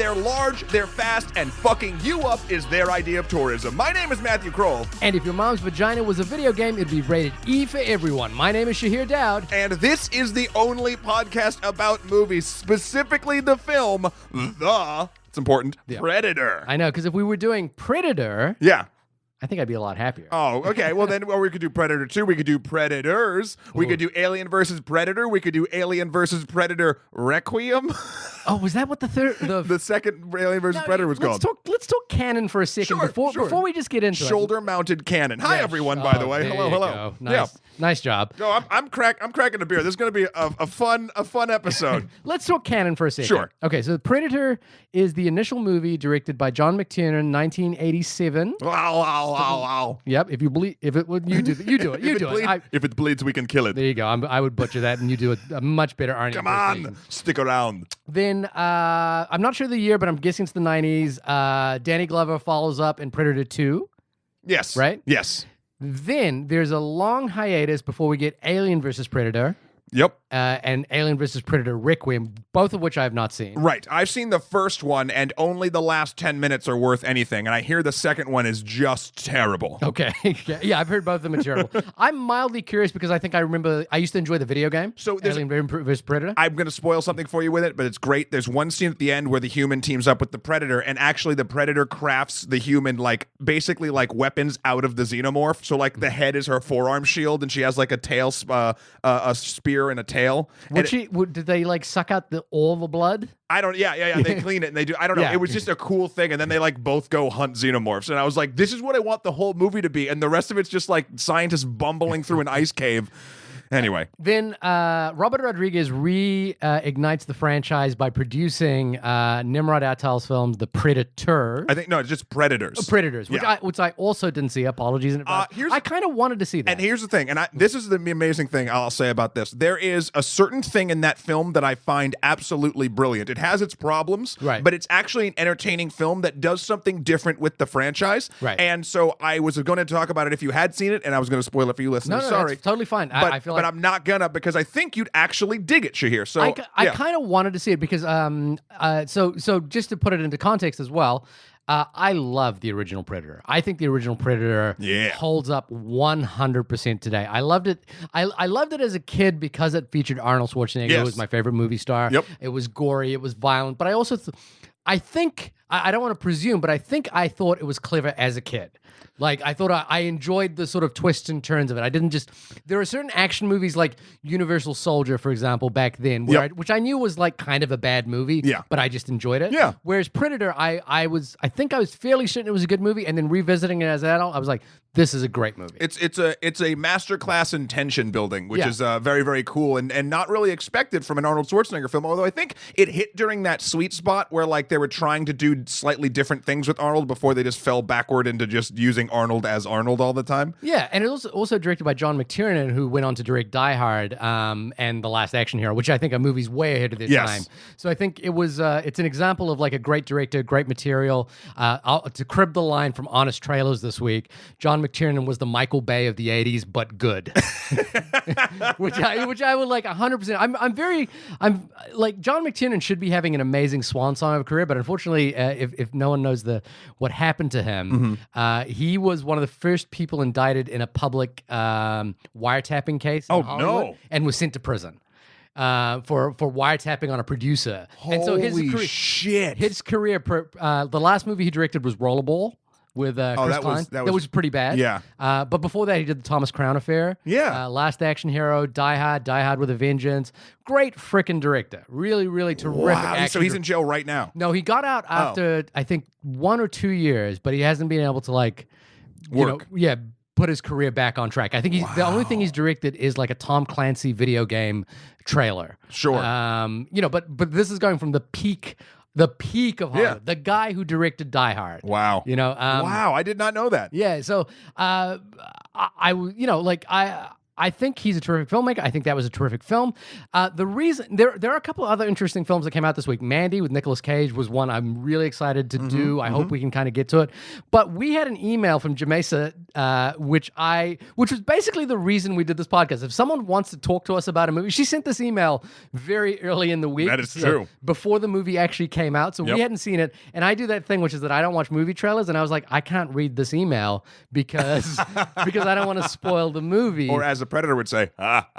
They're large, they're fast, and fucking you up is their idea of tourism. My name is Matthew Kroll. And if your mom's vagina was a video game, it'd be rated E for everyone. My name is Shahir Dowd. And this is the only podcast about movies, specifically the film, it's important, Predator. I know, because if we were doing Predator, Yeah. I think I'd be a lot happier. Oh, okay. Well, then we could do Predator 2. We could do Predators. We could do Alien versus Predator. We could do Alien versus Predator Requiem. Oh, was that what the third... The second Alien versus Predator was called. Let's talk canon for a second Sure. before we just get into Shoulder-mounted cannon. Hi, Yeah. everyone, by the way. There Hello, you hello. go. Nice. Nice job. No, I'm cracking a beer. This is going to be a fun episode. Let's talk canon for a second. Sure. Okay, so Predator is the initial movie directed by John McTiernan, 1987. Wow. Yep. If you believe, if it would, you do it. You do it. If it bleeds, we can kill it. There you go. I would butcher that, and you do a much better Arnie. Come on, impersonation. stick around. Then I'm not sure the year, but I'm guessing it's the 90s. Danny Glover follows up in Predator 2. Yes. Right? Yes. Then there's a long hiatus before we get Alien versus Predator. Yep. And Alien vs. Predator Requiem, both of which I have not seen. Right. I've seen the first one, and only the last 10 minutes are worth anything. And I hear the second one is just terrible. Okay. Yeah, I've heard both of them are terrible. I'm mildly curious because I think I remember I used to enjoy the video game. So there's- Alien vs. Predator. I'm going to spoil something for you with it, but it's great. There's one scene at the end where the human teams up with the Predator, and actually the Predator crafts the human, basically weapons out of the xenomorph. So, the head is her forearm shield, and she has, a tail, a spear and a tail. Did they suck out all the blood? I don't. Yeah. They clean it and they do. I don't know. Yeah. It was just a cool thing, and then they both go hunt xenomorphs, and I was like, "This is what I want the whole movie to be." And the rest of it's just scientists bumbling through an ice cave. Anyway, then Robert Rodriguez reignites the franchise by producing Nimrod Attal's films, The Predator. I think it's just Predators. Predators, Yeah. which I also didn't see. Apologies in advance. I kind of wanted to see that. And here's the thing, and this is the amazing thing I'll say about this. There is a certain thing in that film that I find absolutely brilliant. It has its problems, right, but it's actually an entertaining film that does something different with the franchise. Right. And so I was going to talk about it if you had seen it, and I was going to spoil it for you listeners. No, Sorry. that's totally fine. I feel but I'm not gonna, because I think you'd actually dig it, Shahir. So I kind of wanted to see it because so just to put it into context as well. I love the original Predator. I think the original Predator holds up 100% today. I loved it. I loved it as a kid because it featured Arnold Schwarzenegger, who was my favorite movie star. Yep. It was gory. It was violent. But I also, I think, I don't want to presume, but I think I thought it was clever as a kid. I thought I enjoyed the sort of twists and turns of it. I didn't just... There are certain action movies like Universal Soldier, for example, back then, which I knew was kind of a bad movie, but I just enjoyed it. Yeah. Whereas Predator, I think I was fairly certain it was a good movie, and then revisiting it as an adult, I was like, this is a great movie. It's a masterclass in tension building, which is very, very cool and not really expected from an Arnold Schwarzenegger film, although I think it hit during that sweet spot where they were trying to do slightly different things with Arnold before they just fell backward into just using Arnold as Arnold all the time. Yeah, and it was also directed by John McTiernan, who went on to direct Die Hard and The Last Action Hero, which I think are movies way ahead of their time. So I think it was it's an example of a great director, great material. To crib the line from Honest Trailers this week, John McTiernan was the Michael Bay of the 80s, but good. which I would 100%. I'm John McTiernan should be having an amazing swan song of a career, but unfortunately, if no one knows what happened to him, he was one of the first people indicted in a public wiretapping case in Hollywood, and was sent to prison for wiretapping on a producer. And so his career, the last movie he directed was Rollerball with Chris Klein. That was pretty bad. Yeah. But before that, he did the Thomas Crown Affair. Yeah. Last Action Hero, Die Hard with a Vengeance. Great freaking director. Really, really terrific action. So he's in jail right now. No, he got out after, I think, 1 or 2 years, but he hasn't been able to work. Put his career back on track. I think the only thing he's directed is a Tom Clancy video game trailer. Sure. But this is going from the peak of Hollywood. The guy who directed Die Hard. Wow. Wow, I did not know that. Yeah, so I I think he's a terrific filmmaker. I think that was a terrific film. The reason there are a couple of other interesting films that came out this week. Mandy with Nicolas Cage was one I'm really excited to do. I hope we can kind of get to it. But we had an email from Jamesa, which was basically the reason we did this podcast. If someone wants to talk to us about a movie, she sent this email very early in the week. That is true. Before the movie actually came out, so we hadn't seen it. And I do that thing, which is that I don't watch movie trailers, and I was like, I can't read this email because I don't want to spoil the movie. Or as a predator would say, but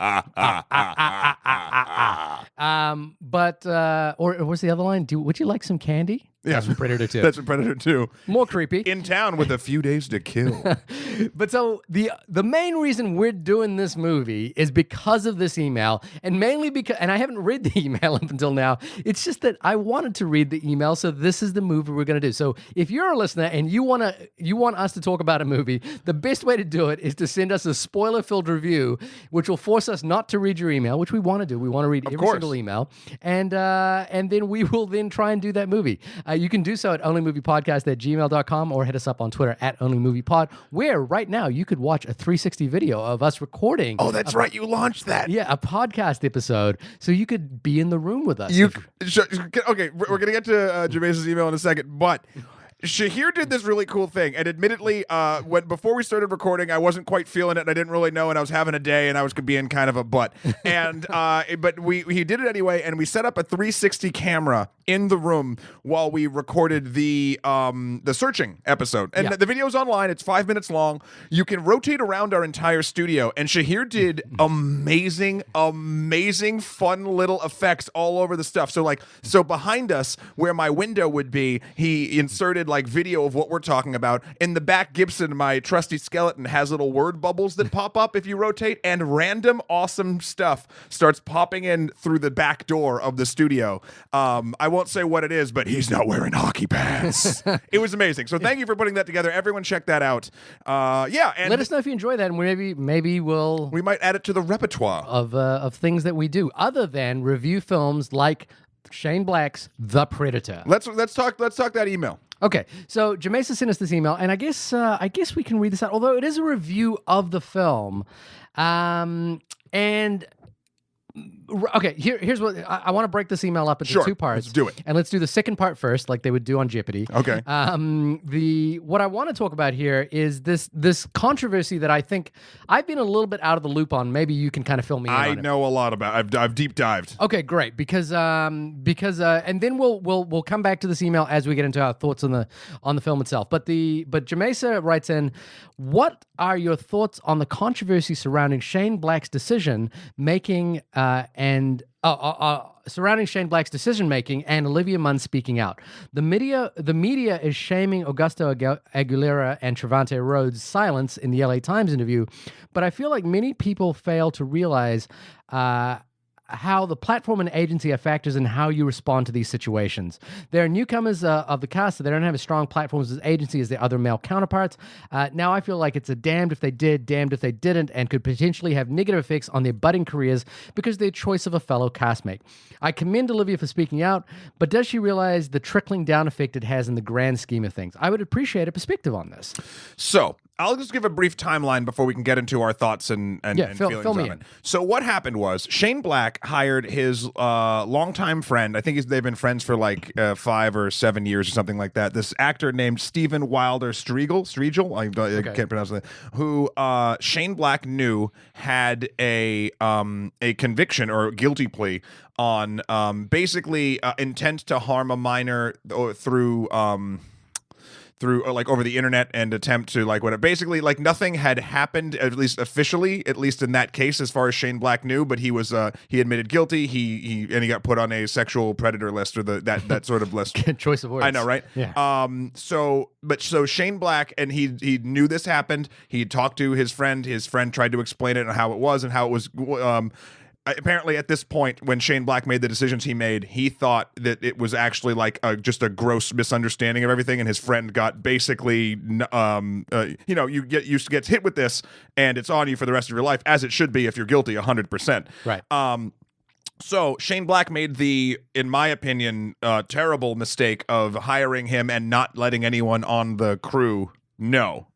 what's the other line? Would you like some candy? Yeah. That's from Predator 2. That's from Predator 2. More creepy. In town with a few days to kill. But so the main reason we're doing this movie is because of this email, and mainly because, and I haven't read the email up until now. It's just that I wanted to read the email, so this is the movie we're going to do. So if you're a listener and you want us to talk about a movie, the best way to do it is to send us a spoiler-filled review, which will force us not to read your email, which we want to do. We want to read every single email, and then we will then try and do that movie. You can do so at onlymoviepodcast@gmail.com or hit us up on Twitter @onlymoviepod, where right now you could watch a 360 video of us recording. Oh, that's right. You launched that. Yeah, a podcast episode. So you could be in the room with us. Okay, we're going to get to Jamesa's email in a second, but Shahir did this really cool thing, and admittedly, before we started recording, I wasn't quite feeling it, and I didn't really know, and I was having a day, and I was being kind of a butt. And but he did it anyway, and we set up a 360 camera in the room while we recorded the searching episode. And the video's online. It's 5 minutes long. You can rotate around our entire studio, and Shahir did amazing, fun little effects all over the stuff. So behind us, where my window would be, he inserted video of what we're talking about. In the back, Gibson, my trusty skeleton, has little word bubbles that pop up if you rotate, and random awesome stuff starts popping in through the back door of the studio. I won't say what it is, but he's not wearing hockey pants. It was amazing. So thank you for putting that together. Everyone check that out. And let us know if you enjoy that, and maybe we might add it to the repertoire of things that we do, other than review films like Shane Black's The Predator. Let's talk that email. Okay, so Jamesa sent us this email, and I guess we can read this out, although it is a review of the film. Okay, here's what I want to break this email up into two parts. Let's do it. And let's do the second part first, like they would do on Jeopardy. Okay. What I want to talk about here is this controversy that I think I've been a little bit out of the loop on. Maybe you can kind of fill me in on it. I know a lot about. I've deep dived. Okay, great. Because and then we'll come back to this email as we get into our thoughts on the film itself. But Jamesa writes in, what are your thoughts on the controversy surrounding Shane Black's decision making surrounding Shane Black's decision making and Olivia Munn speaking out? The media is shaming Augusto Aguilera and Trevante Rhodes' silence in the LA Times interview, but I feel like many people fail to realize how the platform and agency are factors in how you respond to these situations. There are newcomers of the cast, so they don't have as strong platforms as agency as their other male counterparts. Now I feel like it's a damned if they did, damned if they didn't, and could potentially have negative effects on their budding careers because of their choice of a fellow castmate. I commend Olivia for speaking out, but does she realize the trickling down effect it has in the grand scheme of things? I would appreciate a perspective on this. So I'll just give a brief timeline before we can get into our thoughts and feelings on it. So what happened was Shane Black hired his longtime friend. I think they've been friends for 5 or 7 years or something like that. This actor named Stephen Wilder Striegel. I can't pronounce that. Who Shane Black knew had a conviction or guilty plea on basically intent to harm a minor through over the internet and attempt to basically nothing had happened, at least officially, at least in that case as far as Shane Black knew, but he admitted guilty. He got put on a sexual predator list or that sort of list. Choice of words. I know, right? Yeah. So Shane Black, and he knew this happened. He talked to his friend. His friend tried to explain it and how it was apparently at this point when Shane Black made the decisions he made, he thought that it was actually just a gross misunderstanding of everything, and his friend got basically you get hit with this and it's on you for the rest of your life, as it should be if you're guilty 100%. Right. So Shane Black made the, in my opinion, terrible mistake of hiring him and not letting anyone on the crew know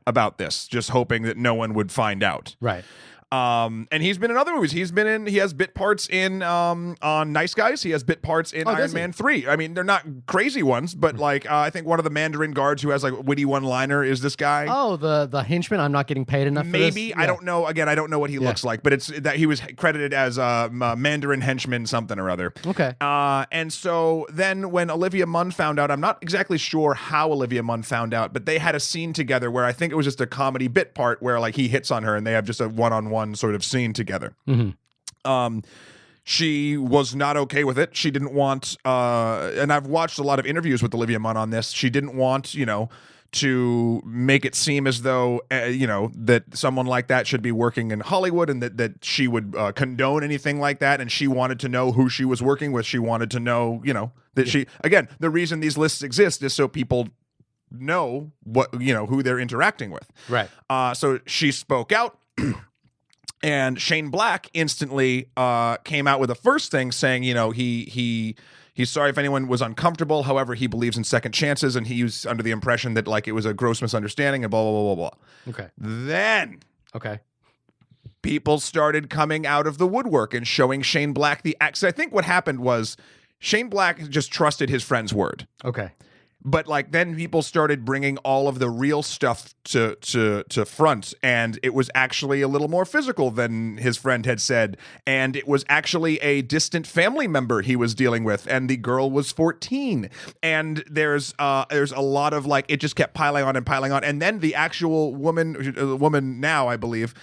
about this, just hoping that no one would find out. Right. And he's been in other movies. He has bit parts in on Nice Guys. He has bit parts in Iron Man 3. I mean, they're not crazy ones, but like I think one of the Mandarin guards who has like a witty one-liner is this guy. Oh, the henchman. I'm not getting paid enough. Maybe for this. I don't know. Again, I don't know what he looks like, but it's that he was credited as Mandarin henchman something or other. Okay. And so then when Olivia Munn found out, I'm not exactly sure how Olivia Munn found out, but they had a scene together where I think it was just a comedy bit part where like he hits on her and they have just a one-on-one sort of scene together. She was not okay with it. She didn't want, and I've watched a lot of interviews with Olivia Munn on this. She didn't want, to make it seem as though, that someone like that should be working in Hollywood and that she would condone anything like that. And she wanted to know who she was working with. She wanted to know, that she, again, the reason these lists exist is so people know what, who they're interacting with. Right. So she spoke out. And Shane Black instantly came out with the first thing saying, he's sorry if anyone was uncomfortable. However, he believes in second chances, and he was under the impression that like it was a gross misunderstanding and blah, blah, blah, blah, blah. Okay. Then people started coming out of the woodwork and showing Shane Black the acts. I think what happened was Shane Black just trusted his friend's word. Okay. But like then people started bringing all of the real stuff to front, and it was actually a little more physical than his friend had said, and it was actually a distant family member he was dealing with, and the girl was 14, and there's a lot of like it just kept piling on, and then the actual woman now I believe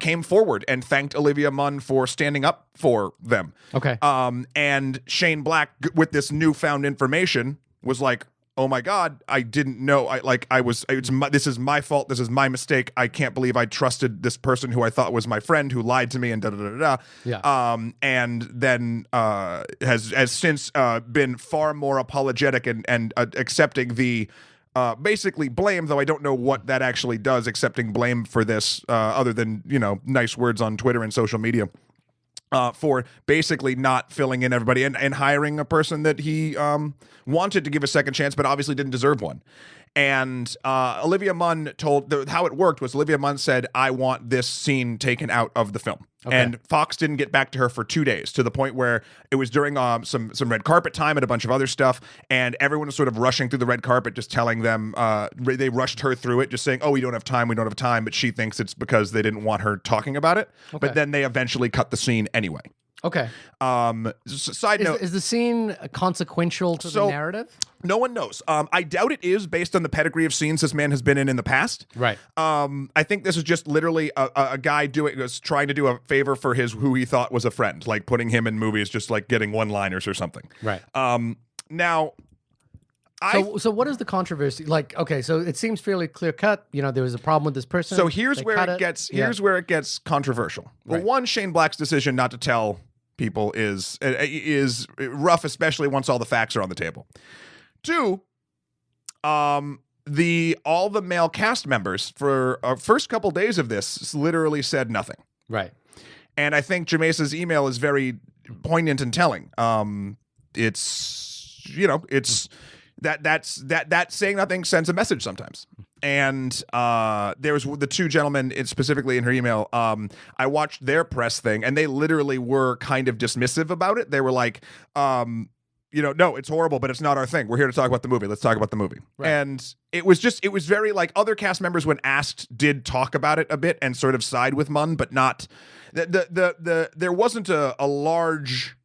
came forward and thanked Olivia Munn for standing up for them. Okay. And Shane Black with this newfound information was like, oh my God, I didn't know. This is my fault. This is my mistake. I can't believe I trusted this person who I thought was my friend who lied to me and da-da-da-da-da. Yeah. And then has since been far more apologetic and accepting the basically blame, though I don't know what that actually does, accepting blame for this other than, nice words on Twitter and social media. For basically not filling in everybody and hiring a person that he wanted to give a second chance, but obviously didn't deserve one. And Olivia Munn how it worked was Olivia Munn said, I want this scene taken out of the film. Okay. And Fox didn't get back to her for 2 days, to the point where it was during some red carpet time and a bunch of other stuff, and everyone was sort of rushing through the red carpet, just telling them, they rushed her through it, just saying, oh, we don't have time, but she thinks it's because they didn't want her talking about it. Okay. But then they eventually cut the scene anyway. Okay. Side note. Is the scene consequential to the narrative? No one knows. I doubt it is, based on the pedigree of scenes this man has been in the past. Right. I think this is just literally a guy trying to do a favor for who he thought was a friend, like putting him in movies, just like getting one-liners or something. Right. Now, So what is the controversy? Like, okay, so it seems fairly clear cut. There was a problem with this person. So here's where it gets controversial. Well, one, Shane Black's decision not to tell people is rough, especially once all the facts are on the table. Two, all the male cast members for first couple days of this literally said nothing. Right. And I think Jamesa's email is very poignant and telling. It's that saying nothing sends a message sometimes. And there was the two gentlemen, specifically in her email, I watched their press thing, and they literally were kind of dismissive about it. They were like, no, it's horrible, but it's not our thing. We're here to talk about the movie. Let's talk about the movie. Right. And it was very like other cast members, when asked, did talk about it a bit and sort of side with Munn, but not there wasn't a large.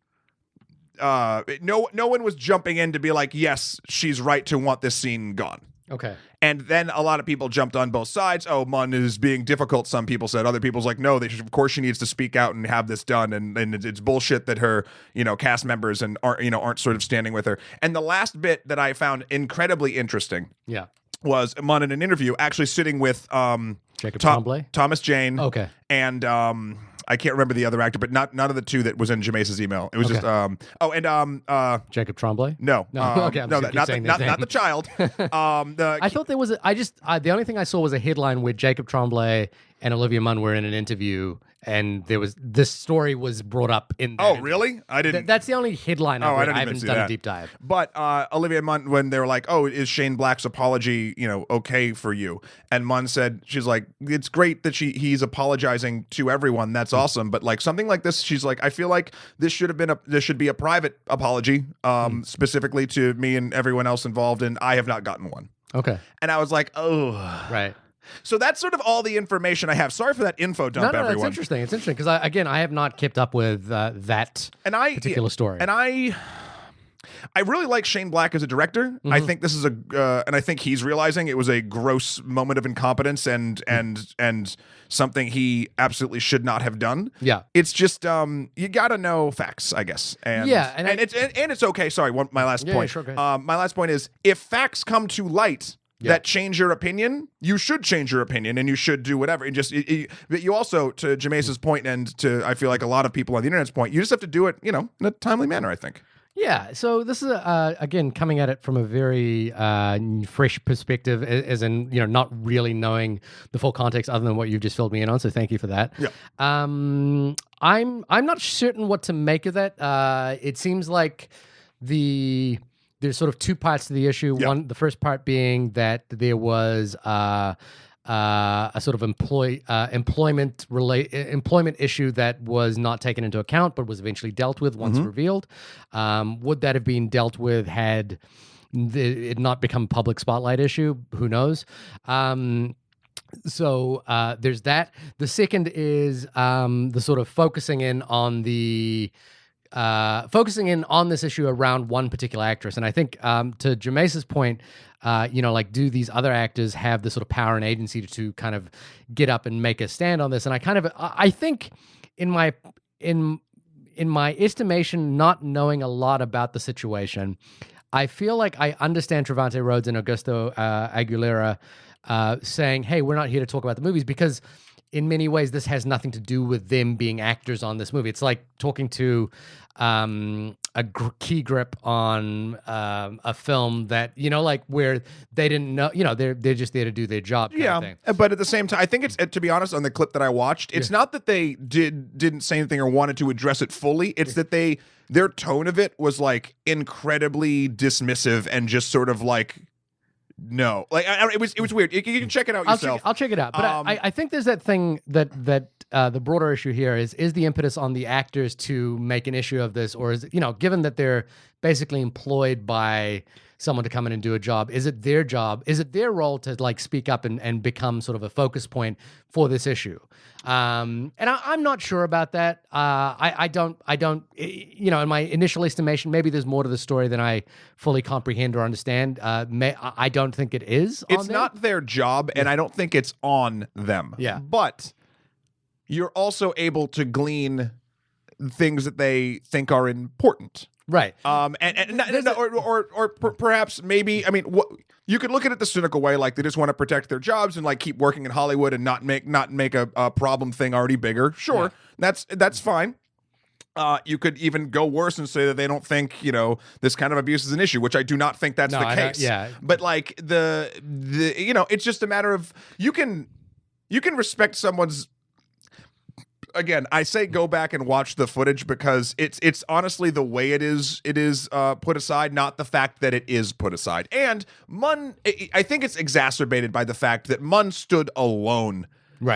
No one was jumping in to be like, yes, she's right to want this scene gone. Okay. And then a lot of people jumped on both sides. Oh, Munn is being difficult, some people said. Other people's like, no, of course she needs to speak out and have this done. And it's bullshit that her, cast members aren't sort of standing with her. And the last bit that I found incredibly interesting was Munn in an interview actually sitting with Jacob Tremblay? Thomas Jane. Okay. And I can't remember the other actor, but none of the two that was in Jamesa's email. It was just Jacob Tremblay? No. Okay, not the child. I thought there was the only thing I saw was a headline with Jacob Tremblay and Olivia Munn were in an interview, and this story was brought up in that interview. Really? I didn't. That's the only headline I've read. I haven't done that. a deep dive. But Olivia Munn, when they were like, "Oh, is Shane Black's apology, okay for you?" And Munn said, "She's like, it's great that he's apologizing to everyone. That's awesome. But like something like this, she's like, I feel like this should be a private apology, specifically to me and everyone else involved, and I have not gotten one." Okay. And I was like, oh, right. So that's sort of all the information I have. Sorry for that info dump, everyone. It's interesting. It's interesting because I have not kept up with that particular story. And I really like Shane Black as a director. Mm-hmm. I think this is and I think he's realizing it was a gross moment of incompetence and something he absolutely should not have done. Yeah, it's just you got to know facts, I guess. And it's okay. Sorry, my last point. Sure, my last point is if facts come to light that change your opinion, you should change your opinion and you should do whatever. And but you also, to Jameis's point and to, I feel like a lot of people on the internet's point, you just have to do it, in a timely manner, I think. Yeah. So this is, again, coming at it from a very fresh perspective, as in, not really knowing the full context other than what you've just filled me in on. So thank you for that. Yeah. I'm not certain what to make of that. It seems like there's sort of two parts to the issue. Yeah. The first part being that there was a sort of employment issue that was not taken into account, but was eventually dealt with once revealed. Would that have been dealt with had it not become a public spotlight issue? Who knows? So there's that. The second is the sort of focusing in on this issue around one particular actress. And I think to Jameis's point, do these other actors have the sort of power and agency to kind of get up and make a stand on this? And I think in my estimation, not knowing a lot about the situation, I feel like I understand Trevante Rhodes and Augusto Aguilera saying, hey, we're not here to talk about the movies, because in many ways, this has nothing to do with them being actors on this movie. It's like talking to a key grip on a film that, where they didn't know, they're just there to do their job. Kind of thing. But at the same time, I think it's, to be honest, on the clip that I watched, it's not that they didn't say anything or wanted to address it fully. It's that their tone of it was like incredibly dismissive and just sort of like, no, like it was weird. You can check it out yourself. I'll check it out. But I think there's that thing that the broader issue here is the impetus on the actors to make an issue of this, or is it, given that they're basically employed by someone to come in and do a job, is it their job? Is it their role to like speak up and become sort of a focus point for this issue? And I'm not sure about that. I don't, in my initial estimation, maybe there's more to the story than I fully comprehend or understand. I don't think it is. It's not their job, and I don't think it's on them. Yeah. But you're also able to glean things that they think are important. Right. Or perhaps maybe, I mean, you could look at it the cynical way, like they just want to protect their jobs and like keep working in Hollywood and not make a problem thing already bigger. Sure, that's fine. You could even go worse and say that they don't think this kind of abuse is an issue, which I do not think that's the case. But like the it's just a matter of you can respect someone's. Again, I say go back and watch the footage because it's honestly the way it is put aside, not the fact that it is put aside. And Munn, I think it's exacerbated by the fact that Munn stood alone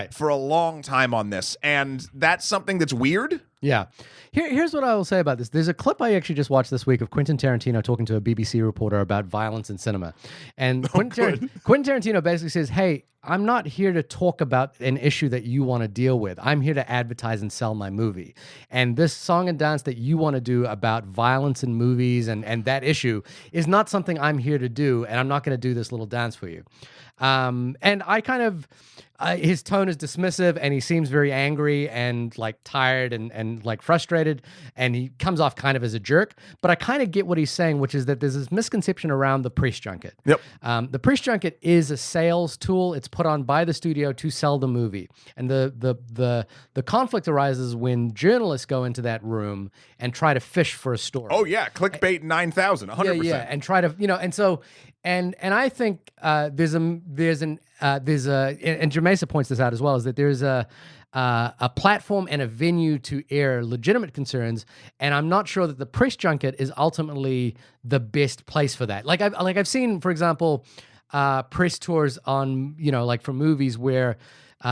for a long time on this, and that's something that's weird. Yeah. Here's what I will say about this. There's a clip I actually just watched this week of Quentin Tarantino talking to a BBC reporter about violence in cinema. And Quentin Tarantino basically says, hey, I'm not here to talk about an issue that you want to deal with. I'm here to advertise and sell my movie. And this song and dance that you want to do about violence in movies and that issue is not something I'm here to do, and I'm not going to do this little dance for you. And I kind of... his tone is dismissive, and he seems very angry and like tired and like frustrated, and he comes off kind of as a jerk. But I kind of get what he's saying, which is that there's this misconception around the press junket. Yep. The press junket is a sales tool. It's put on by the studio to sell the movie, and the conflict arises when journalists go into that room and try to fish for a story. Oh yeah, clickbait 9,000, 100%. Yeah, and try to and so. And I think and Jamesa points this out as well, is that there's a platform and a venue to air legitimate concerns, and I'm not sure that the press junket is ultimately the best place for that. Like I've seen, for example, press tours on, like for movies where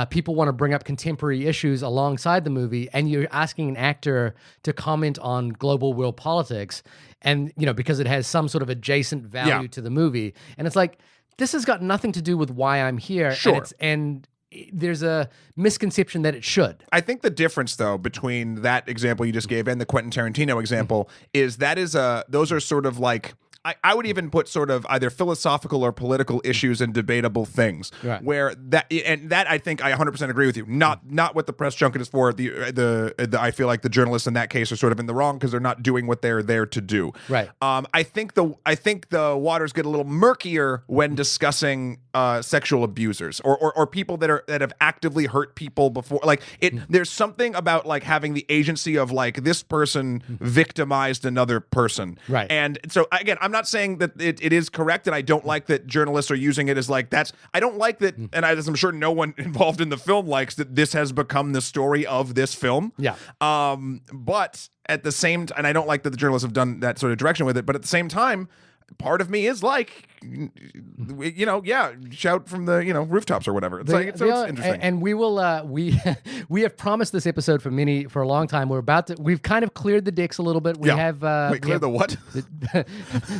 people want to bring up contemporary issues alongside the movie, and you're asking an actor to comment on global world politics, and because it has some sort of adjacent value to the movie, and it's like, this has got nothing to do with why I'm here. Sure. And there's a misconception that it should. I think the difference, though, between that example you just gave and the Quentin Tarantino example is those are sort of like, I would even put sort of either philosophical or political issues and debatable things. Right. Where that I think I 100% agree with you. Not what the press junket is for. I feel like the journalists in that case are sort of in the wrong because they're not doing what they're there to do. Right. I think the waters get a little murkier when discussing sexual abusers or people that have actively hurt people before. Like there's something about like having the agency of like, this person victimized another person. Right. And so again, I'm not saying that it is correct, and I don't like that journalists are using it as like that's. I don't like that, and as I'm sure no one involved in the film likes that this has become the story of this film. Yeah. But at the same time, and I don't like that the journalists have done that sort of direction with it. But at the same time, part of me is like, shout from the rooftops or whatever. It's it's interesting. And we will we have promised this episode for a long time. We've kind of cleared the decks a little bit. We have the what?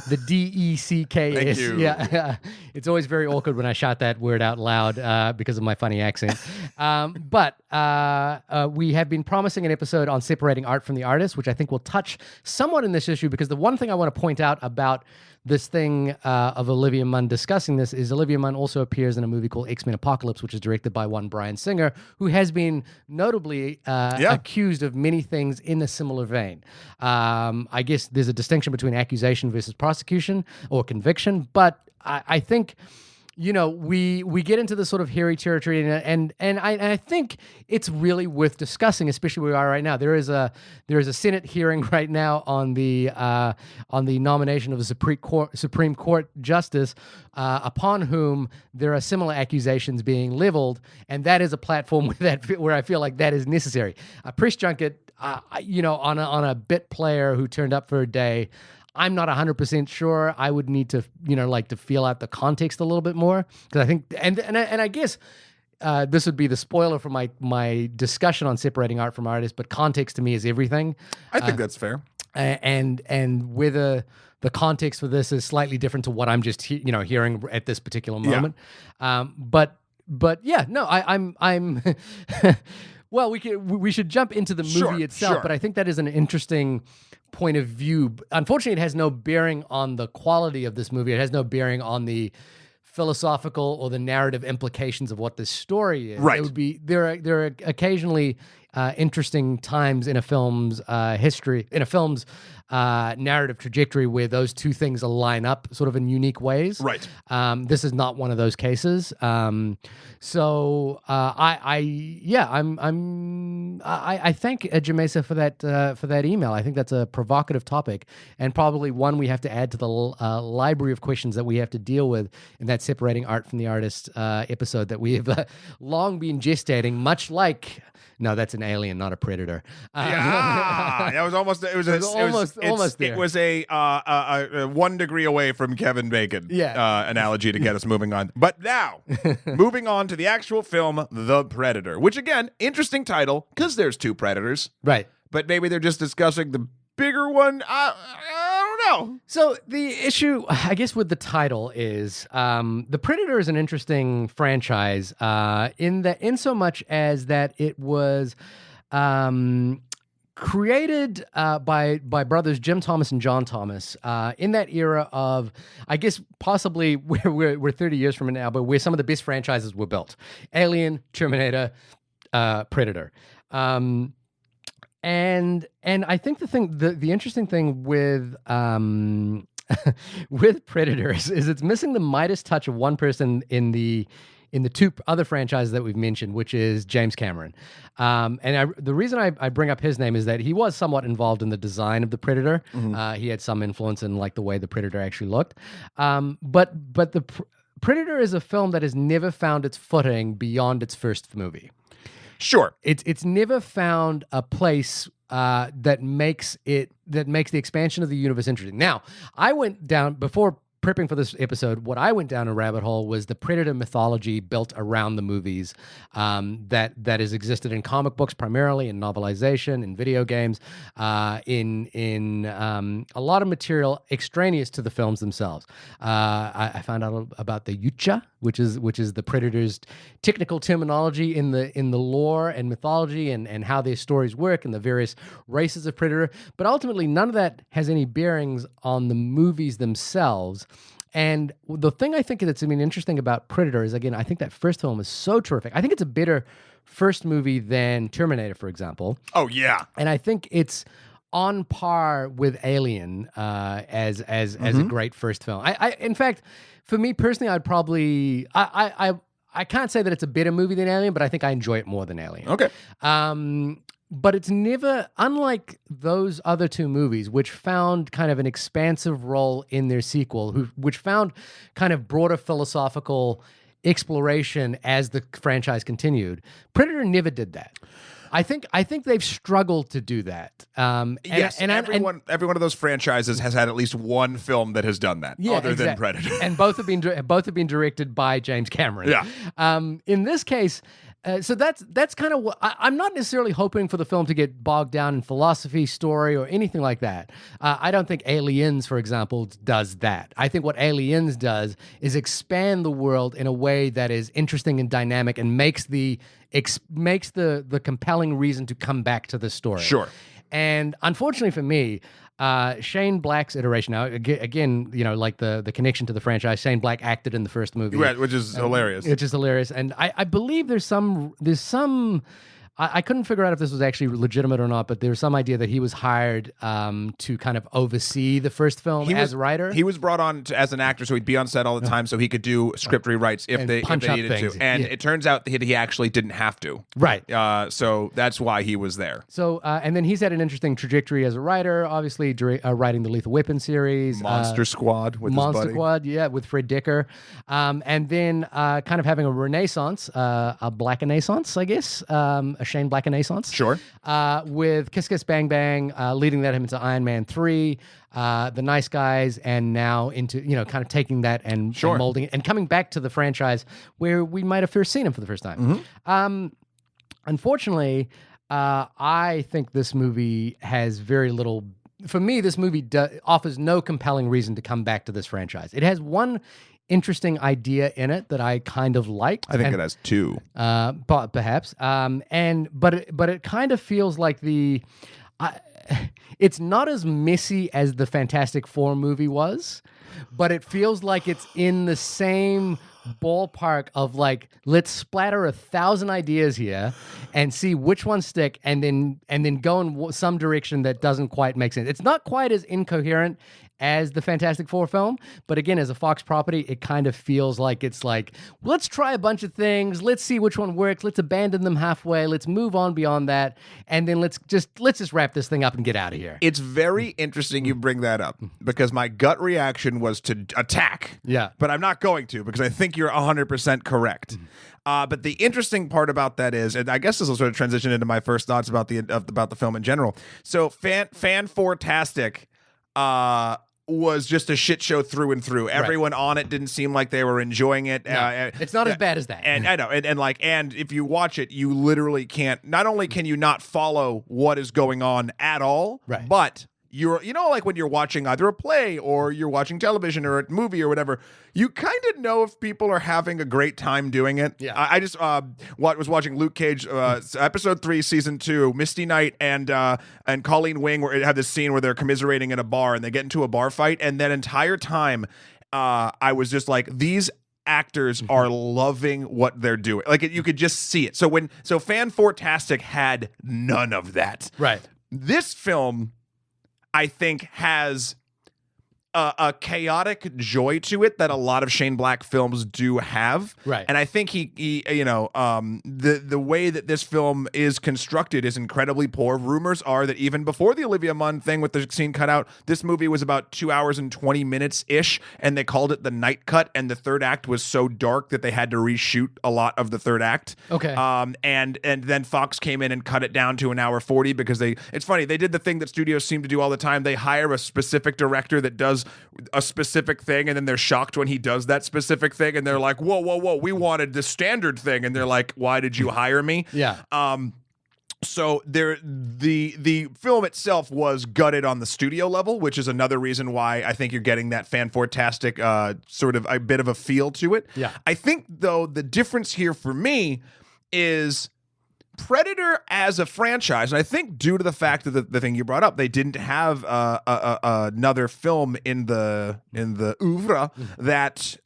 The DECKS. Thank you. Yeah. It's always very awkward when I shout that word out loud because of my funny accent. But we have been promising an episode on separating art from the artist, which I think will touch somewhat in this issue, because the one thing I want to point out about this thing of Olivia Munn discussing this is Olivia Munn also appears in a movie called X-Men Apocalypse, which is directed by one Bryan Singer, who has been notably accused of many things in a similar vein. I guess there's a distinction between accusation versus prosecution or conviction, but I think we get into this sort of hairy territory, and I think it's really worth discussing, especially where we are right now. There is a Senate hearing right now on the nomination of a Supreme Court justice, upon whom there are similar accusations being leveled, and that is a platform where I feel like that is necessary. A press junket, on a bit player who turned up for a day, I'm not 100% sure. I would need to, to feel out the context a little bit more, because I think, and I guess this would be the spoiler for my discussion on separating art from artists. But context to me is everything. I think that's fair. And whether the context for this is slightly different to what I'm just hearing at this particular moment. Yeah. But yeah, no, I'm. Well, we should jump into the movie itself, but I think that is an interesting point of view. Unfortunately, it has no bearing on the quality of this movie. It has no bearing on the philosophical or the narrative implications of what this story is. Right. It would be there are occasionally interesting times in a film's history, in a film's narrative trajectory, where those two things line up sort of in unique ways. Right. This is not one of those cases. So I thank Jamesa for that email. I think that's a provocative topic, and probably one we have to add to the library of questions that we have to deal with in that separating art from the artist episode that we have long been gestating, much like. No, that's an alien, not a predator. That was almost. It was almost there. It was a 1 degree away from Kevin Bacon. Analogy to get us moving on. But now, moving on to the actual film, The Predator, which again, interesting title because there's two predators, right? But maybe they're just discussing the bigger one. I don't know. So the issue, I guess, with the title is The Predator is an interesting franchise in so much as that it was created by brothers Jim Thomas and John Thomas in that era of, I guess, possibly we're 30 years from it now, but where some of the best franchises were built: Alien, Terminator, Predator. And I think the interesting thing with with Predators is it's missing the Midas touch of one person in the in the two other franchises that we've mentioned, which is James Cameron. The reason I bring up his name is that he was somewhat involved in the design of the Predator. He had some influence in like the way the Predator actually looked. But the Predator is a film that has never found its footing beyond its first movie. Sure. It's never found a place that makes the expansion of the universe interesting. Now, I went down before prepping for this episode. What I went down a rabbit hole was the Predator mythology built around the movies that has existed in comic books primarily, in novelization, in video games, in a lot of material extraneous to the films themselves. I found out about the Yucha, which is the Predator's technical terminology in the lore and mythology and how their stories work and the various races of Predator. But ultimately, none of that has any bearings on the movies themselves. And the thing I think that's interesting about Predator is, again, I think that first film is so terrific. I think it's a better first movie than Terminator, for example. Oh, yeah. And I think it's on par with Alien as a great first film. In fact, for me personally, I'd probably I can't say that it's a better movie than Alien, but I think I enjoy it more than Alien. Okay. But it's never, unlike those other two movies, which found kind of an expansive role in their sequel, which found kind of broader philosophical exploration as the franchise continued. Predator never did that. I think they've struggled to do that. Every one of those franchises has had at least one film that has done that, other than Predator, and both have been directed by James Cameron. Yeah. In this case. So that's kind of what I'm not necessarily hoping for the film to get bogged down in philosophy, story, or anything like that. I don't think Aliens, for example, does that. I think what Aliens does is expand the world in a way that is interesting and dynamic and makes the compelling reason to come back to the story. Sure. And unfortunately for me, Shane Black's iteration, now again, like the connection to the franchise, Shane Black acted in the first movie, right, which is hilarious. And I believe there's some. I couldn't figure out if this was actually legitimate or not, but there was some idea that he was hired to kind of oversee the first film as a writer. He was brought on as an actor, so he'd be on set all the time, so he could do script rewrites if they needed to. And it turns out that he actually didn't have to. Right. So that's why he was there. So and then he's had an interesting trajectory as a writer, obviously writing the Lethal Weapon series. Monster Squad with his buddy. Monster Squad, yeah, with Fred Decker. And then kind of having a renaissance, a black renaissance, I guess, a Shane Black renaissance. Sure. With Kiss Kiss Bang Bang, leading that him into Iron Man 3, The Nice Guys, and now into, kind of taking that and molding it and coming back to the franchise where we might have first seen him for the first time. Unfortunately, I think this movie has very little. For me, this movie offers no compelling reason to come back to this franchise. It has one interesting idea in it that I kind of liked. I think it has two. But perhaps. But it kind of feels like it's not as messy as the Fantastic Four movie was, but it feels like it's in the same ballpark of like, let's splatter 1,000 ideas here and see which ones stick, and then go in some direction that doesn't quite make sense. It's not quite as incoherent as the Fantastic Four film, but again, as a Fox property, it kind of feels like it's like, let's try a bunch of things, let's see which one works, let's abandon them halfway, let's move on beyond that, and then let's just wrap this thing up and get out of here. It's very interesting you bring that up, because my gut reaction was to attack. Yeah. But I'm not going to, because I think you're 100% correct. But the interesting part about that is, and I guess this will sort of transition into my first thoughts about the film in general. So Fan-Fortastic was just a shit show through and through. Everyone on it didn't seem like they were enjoying it. No, it's not as bad as that. And I know, and if you watch it, you literally can't. Not only can you not follow what is going on at all, right, but like when you're watching either a play or you're watching television or a movie or whatever, you kind of know if people are having a great time doing it. Yeah. I just was watching Luke Cage, episode 3, season 2, Misty Knight and Colleen Wing, where it had this scene where they're commiserating in a bar and they get into a bar fight, and that entire time, I was just like, these actors are loving what they're doing. Like you could just see it. So Fan-Fortastic had none of that. Right. This film, I think, has a chaotic joy to it that a lot of Shane Black films do have. Right. And I think he the way that this film is constructed is incredibly poor. Rumors are that even before the Olivia Munn thing with the scene cut out, this movie was about 2 hours and 20 minutes ish, and they called it the night cut. And the third act was so dark that they had to reshoot a lot of the third act. Okay. And then Fox came in and cut it down to an hour 40 because it's funny, they did the thing that studios seem to do all the time. They hire a specific director that does a specific thing, and then they're shocked when he does that specific thing, and they're like, whoa, we wanted the standard thing, and they're like, why did you hire me? Yeah. So the film itself was gutted on the studio level, which is another reason why I think you're getting that fantastic sort of a bit of a feel to it. Yeah. I think, though, the difference here for me is Predator as a franchise, and I think due to the fact that the thing you brought up, they didn't have another film in the oeuvre that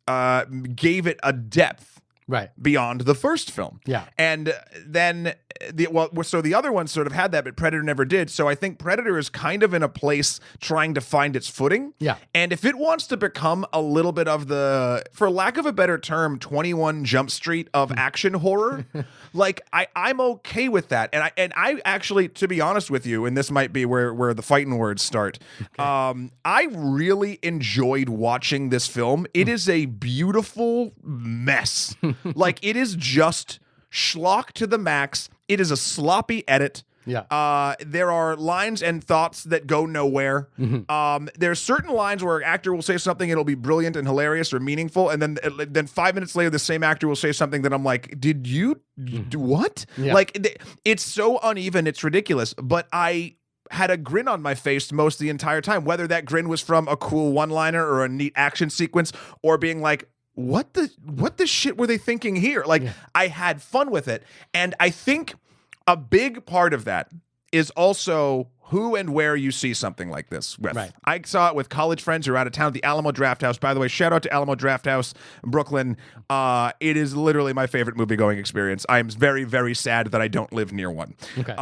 gave it a depth right beyond the first film. Yeah. And then so the other ones sort of had that, but Predator never did. So I think Predator is kind of in a place trying to find its footing. Yeah. And if it wants to become a little bit of the, for lack of a better term, 21 Jump Street of action horror, like I'm okay with that. And I actually, to be honest with you, and this might be where the fighting words start. Okay. I really enjoyed watching this film. It is a beautiful mess. Like, it is just schlock to the max. It is a sloppy edit. Yeah. There are lines and thoughts that go nowhere. Mm-hmm. There's certain lines where an actor will say something, it'll be brilliant and hilarious or meaningful, and then 5 minutes later, the same actor will say something that I'm like, did you do what? Yeah. Like, it's so uneven, it's ridiculous. But I had a grin on my face most of the entire time, whether that grin was from a cool one-liner or a neat action sequence, or being like, what the shit were they thinking here? Like, yeah. I had fun with it. And I think a big part of that is also who and where you see something like this with. Right. I saw it with college friends who are out of town at the Alamo Drafthouse. By the way, shout out to Alamo Drafthouse, Brooklyn. It is literally my favorite movie-going experience. I am very, very sad that I don't live near one. Okay.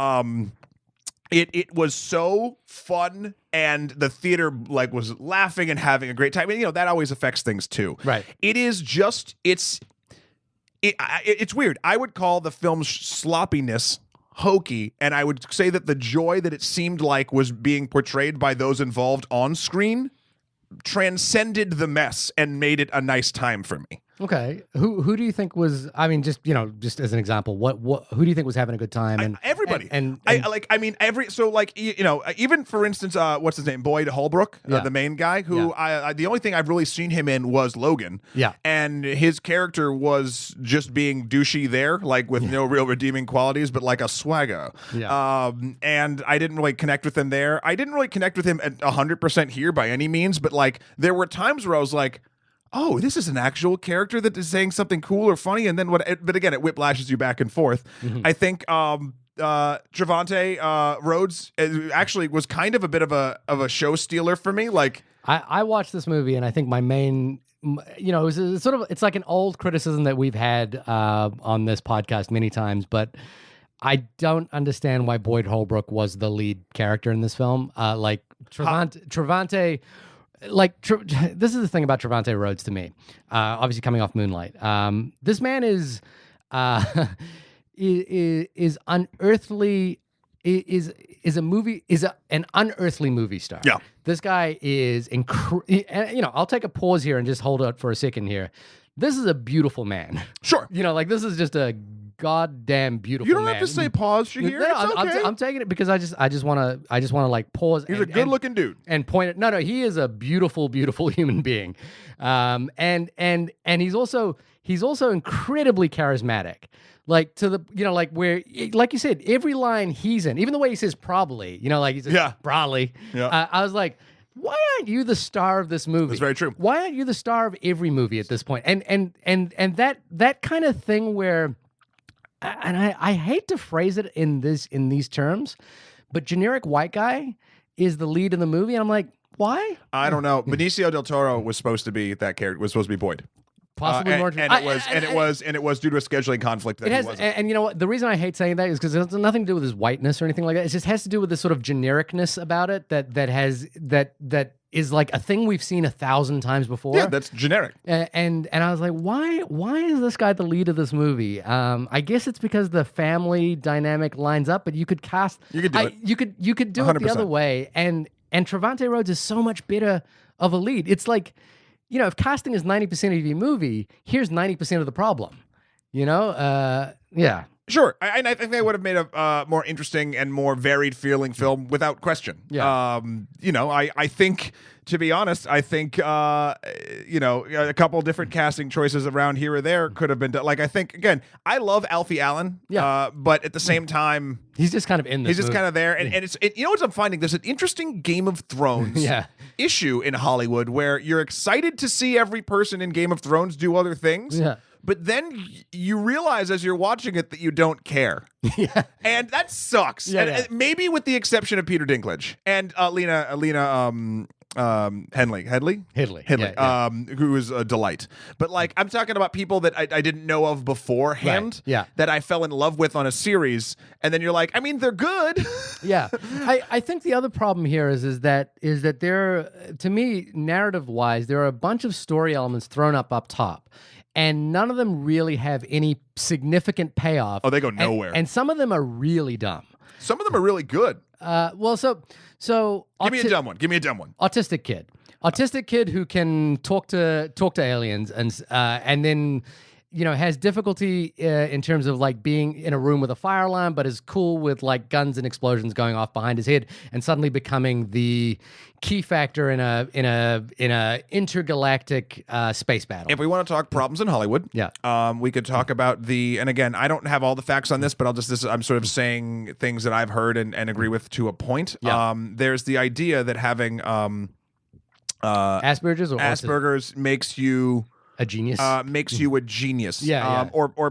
It was so fun, and the theater was laughing and having a great time. And that always affects things too. Right. It is just it's weird. I would call the film's sloppiness hokey, and I would say that the joy that it seemed like was being portrayed by those involved on screen transcended the mess and made it a nice time for me. Okay. Who do you think was, I mean, just as an example, who do you think was having a good time? And everybody. And even for instance, what's his name? Boyd Holbrook, the main guy, who the only thing I've really seen him in was Logan. Yeah. And his character was just being douchey there, with no real redeeming qualities, but like a swagger. Yeah. And I didn't really connect with him there. I didn't really connect with him at 100% here by any means, but there were times where I was like, oh, this is an actual character that is saying something cool or funny, and then but again, it whiplashes you back and forth. Mm-hmm. I think Trevante Rhodes actually was kind of a bit of a show stealer for me. I watched this movie, and I think my main, it's like an old criticism that we've had on this podcast many times, but I don't understand why Boyd Holbrook was the lead character in this film. Trevante. This is the thing about Trevante Rhodes to me. Obviously, coming off Moonlight, this man is unearthly. Is an unearthly movie star. Yeah, this guy is I'll take a pause here and just hold it for a second here. This is a beautiful man. Sure. This is just a goddamn beautiful man. You don't have to say pause, Shahir. No, it's okay. I'm taking it because I just want to pause. He's a good-looking dude. And point it. No, he is a beautiful, beautiful human being. And he's also incredibly charismatic. To the where you said, every line he's in, even the way he says probably, he says probably. Yeah. I was like, why aren't you the star of this movie? That's very true. Why aren't you the star of every movie at this point? And that kind of thing where, and I hate to phrase it in these terms, but generic white guy is the lead in the movie, and I'm like, why? I don't know. Benicio del Toro was supposed to be that character. Was supposed to be Boyd. Possibly more. And it was due to a scheduling conflict that he wasn't. And you know what? The reason I hate saying that is because it has nothing to do with his whiteness or anything like that. It just has to do with this sort of genericness about it that is like a thing we've seen 1,000 times before. Yeah, that's generic. And I was like, why is this guy the lead of this movie? I guess it's because the family dynamic lines up, but you could cast. You could do it. You could do 100%. It the other way. And Trevante Rhodes is so much better of a lead. It's like, if casting is 90% of your movie, here's 90% of the problem. Yeah. Sure, I think they would have made a more interesting and more varied feeling film without question. Yeah. I think, to be honest, a couple different casting choices around here or there could have been done. Like, I think, again, I love Alfie Allen, but at the same time, he's just kind of in this. He's just kind of there, and what I'm finding? There's an interesting Game of Thrones issue in Hollywood where you're excited to see every person in Game of Thrones do other things. Yeah. But then you realize as you're watching it that you don't care. Yeah. And that sucks. Yeah, and maybe with the exception of Peter Dinklage and Lena Headley, yeah. Who is a delight. But like, I'm talking about people that I didn't know of beforehand, that I fell in love with on a series, and then you're like, I mean, they're good. Yeah, I think the other problem here is that there, to me, narrative wise, there are a bunch of story elements thrown up top. And none of them really have any significant payoff. Oh, they go nowhere. And some of them are really dumb. Some of them are really good. So give me a dumb one. Autistic kid who can talk to aliens and then has difficulty in terms of like being in a room with a fire alarm, but is cool with like guns and explosions going off behind his head, and suddenly becoming the key factor in a intergalactic space battle. If we want to talk problems in Hollywood, we could talk about and again, I don't have all the facts on this, but I'm sort of saying things that I've heard and agree with to a point. Yeah. There's the idea that having Asperger's makes you a genius. Makes you a genius. Yeah. Or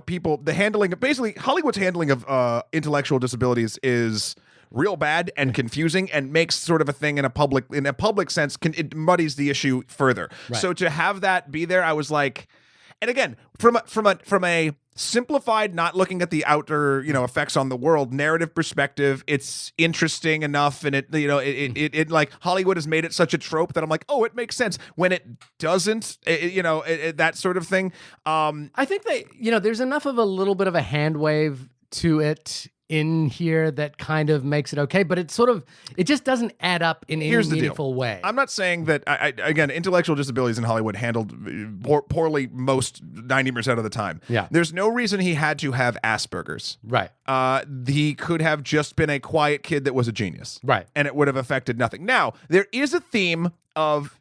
people, basically Hollywood's handling of intellectual disabilities is real bad and confusing, and makes sort of a thing in a public sense. It muddies the issue further. Right. So to have that be there, I was like, and again, from a simplified, not looking at the outer, effects on the world, narrative perspective, it's interesting enough, and it like Hollywood has made it such a trope that I'm like, oh, it makes sense. When it doesn't, that sort of thing. I think there's enough of a little bit of a hand wave to it in here that kind of makes it okay, but it just doesn't add up in any meaningful way. I'm not saying that, again, intellectual disabilities in Hollywood handled poorly most 90% of the time. Yeah. There's no reason he had to have Asperger's. Right. He could have just been a quiet kid that was a genius. Right. And it would have affected nothing. Now, there is a theme of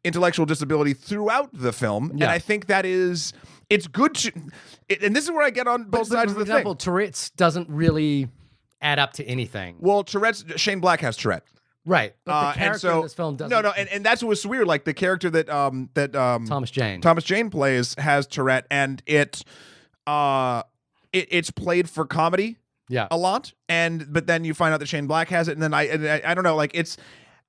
intellectual disability throughout the film, and I think that is... It's good and this is where I get on both sides of the thing. Tourette's doesn't really add up to anything. Well, Tourette's, Shane Black has Tourette. Right. But the character in this film doesn't. No, and that's what's weird. Like the character that Thomas Jane plays has Tourette, and it's played for comedy a lot, but then you find out that Shane Black has it, and then I don't know, like it's...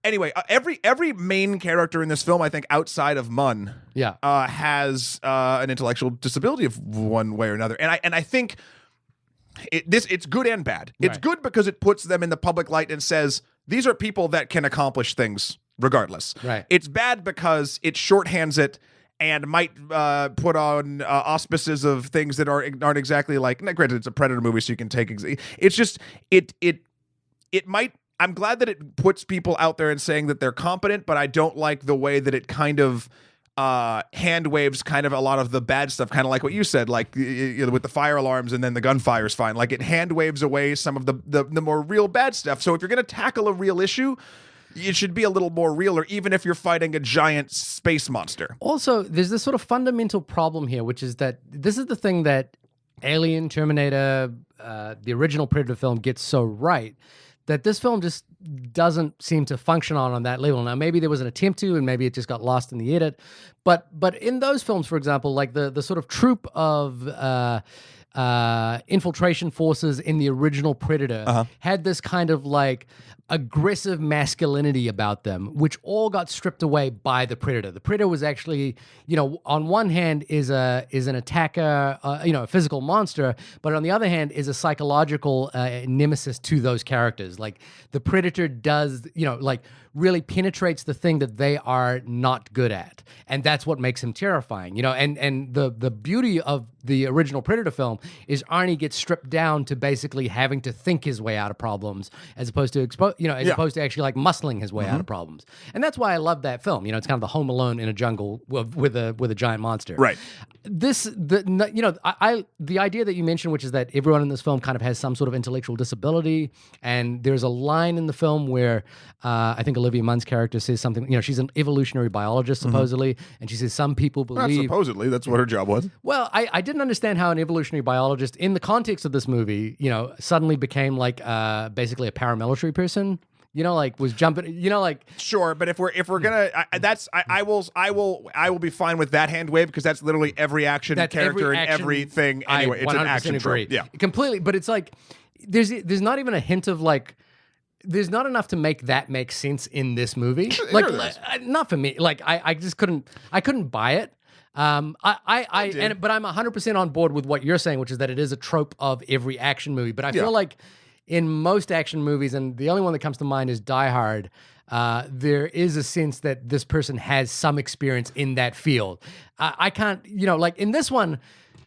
Anyway, every main character in this film, I think, outside of Munn, has an intellectual disability of one way or another, and I think it's good and bad. It's good because it puts them in the public light and says these are people that can accomplish things regardless. Right. It's bad because it shorthands it and might put on auspices of things that aren't exactly like. Granted, it's a Predator movie, so you can take. It's just it might. I'm glad that it puts people out there and saying that they're competent, but I don't like the way that it kind of hand waves kind of a lot of the bad stuff, kind of like what you said, like with the fire alarms and then the gunfire's fine. Like it hand waves away some of the more real bad stuff. So if you're going to tackle a real issue, it should be a little more real, or even if you're fighting a giant space monster. Also, there's this sort of fundamental problem here, which is that this is the thing that Alien, Terminator, the original Predator film gets so right, that this film just doesn't seem to function on that level. Now, maybe there was an attempt to, and maybe it just got lost in the edit. But in those films, for example, like the sort of troop of infiltration forces in the original Predator had this kind of like aggressive masculinity about them, which all got stripped away by the Predator. The Predator was actually, on one hand is an attacker, a physical monster, but on the other hand is a psychological nemesis to those characters. Like the Predator does, really penetrates the thing that they are not good at. And that's what makes him terrifying, and the beauty of the original Predator film is Arnie gets stripped down to basically having to think his way out of problems as opposed to opposed to actually like muscling his way out of problems. And that's why I love that film. It's kind of the Home Alone in a jungle with a giant monster. Right. The idea that you mentioned, which is that everyone in this film kind of has some sort of intellectual disability, and there's a line in the film where I think Olivia Munn's character says something. She's an evolutionary biologist supposedly, and she says some people believe. Not supposedly, that's what her job was. Well, I didn't understand how an evolutionary biologist, in the context of this movie, suddenly became like basically a paramilitary person. Was jumping. Sure, but if we're gonna, I will be fine with that hand wave because that's literally every action character and everything. Anyway, it's an action trope. Yeah, completely. But it's like there's not even a hint of like. There's not enough to make that make sense in this movie. Not for me. I just couldn't. I couldn't buy it. But I'm 100% on board with what you're saying, which is that it is a trope of every action movie. But I feel like in most action movies, and the only one that comes to mind is Die Hard, there is a sense that this person has some experience in that field. I can't, like in this one,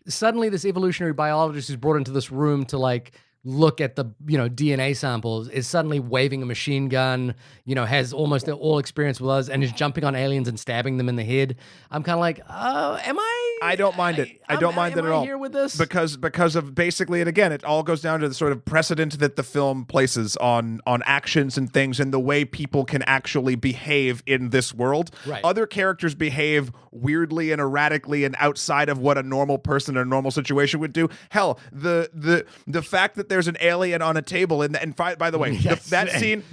suddenly this evolutionary biologist is brought into this room to like look at the DNA samples, is suddenly waving a machine gun, has almost all experience with us, and is jumping on aliens and stabbing them in the head. I'm kind of like, am I? I don't mind it. I don't mind it at all. Here with this because of basically, and again, it all goes down to the sort of precedent that the film places on actions and things, and the way people can actually behave in this world. Right. Other characters behave weirdly and erratically and outside of what a normal person in a normal situation would do. Hell, the fact that there's an alien on a table, and by the way, that scene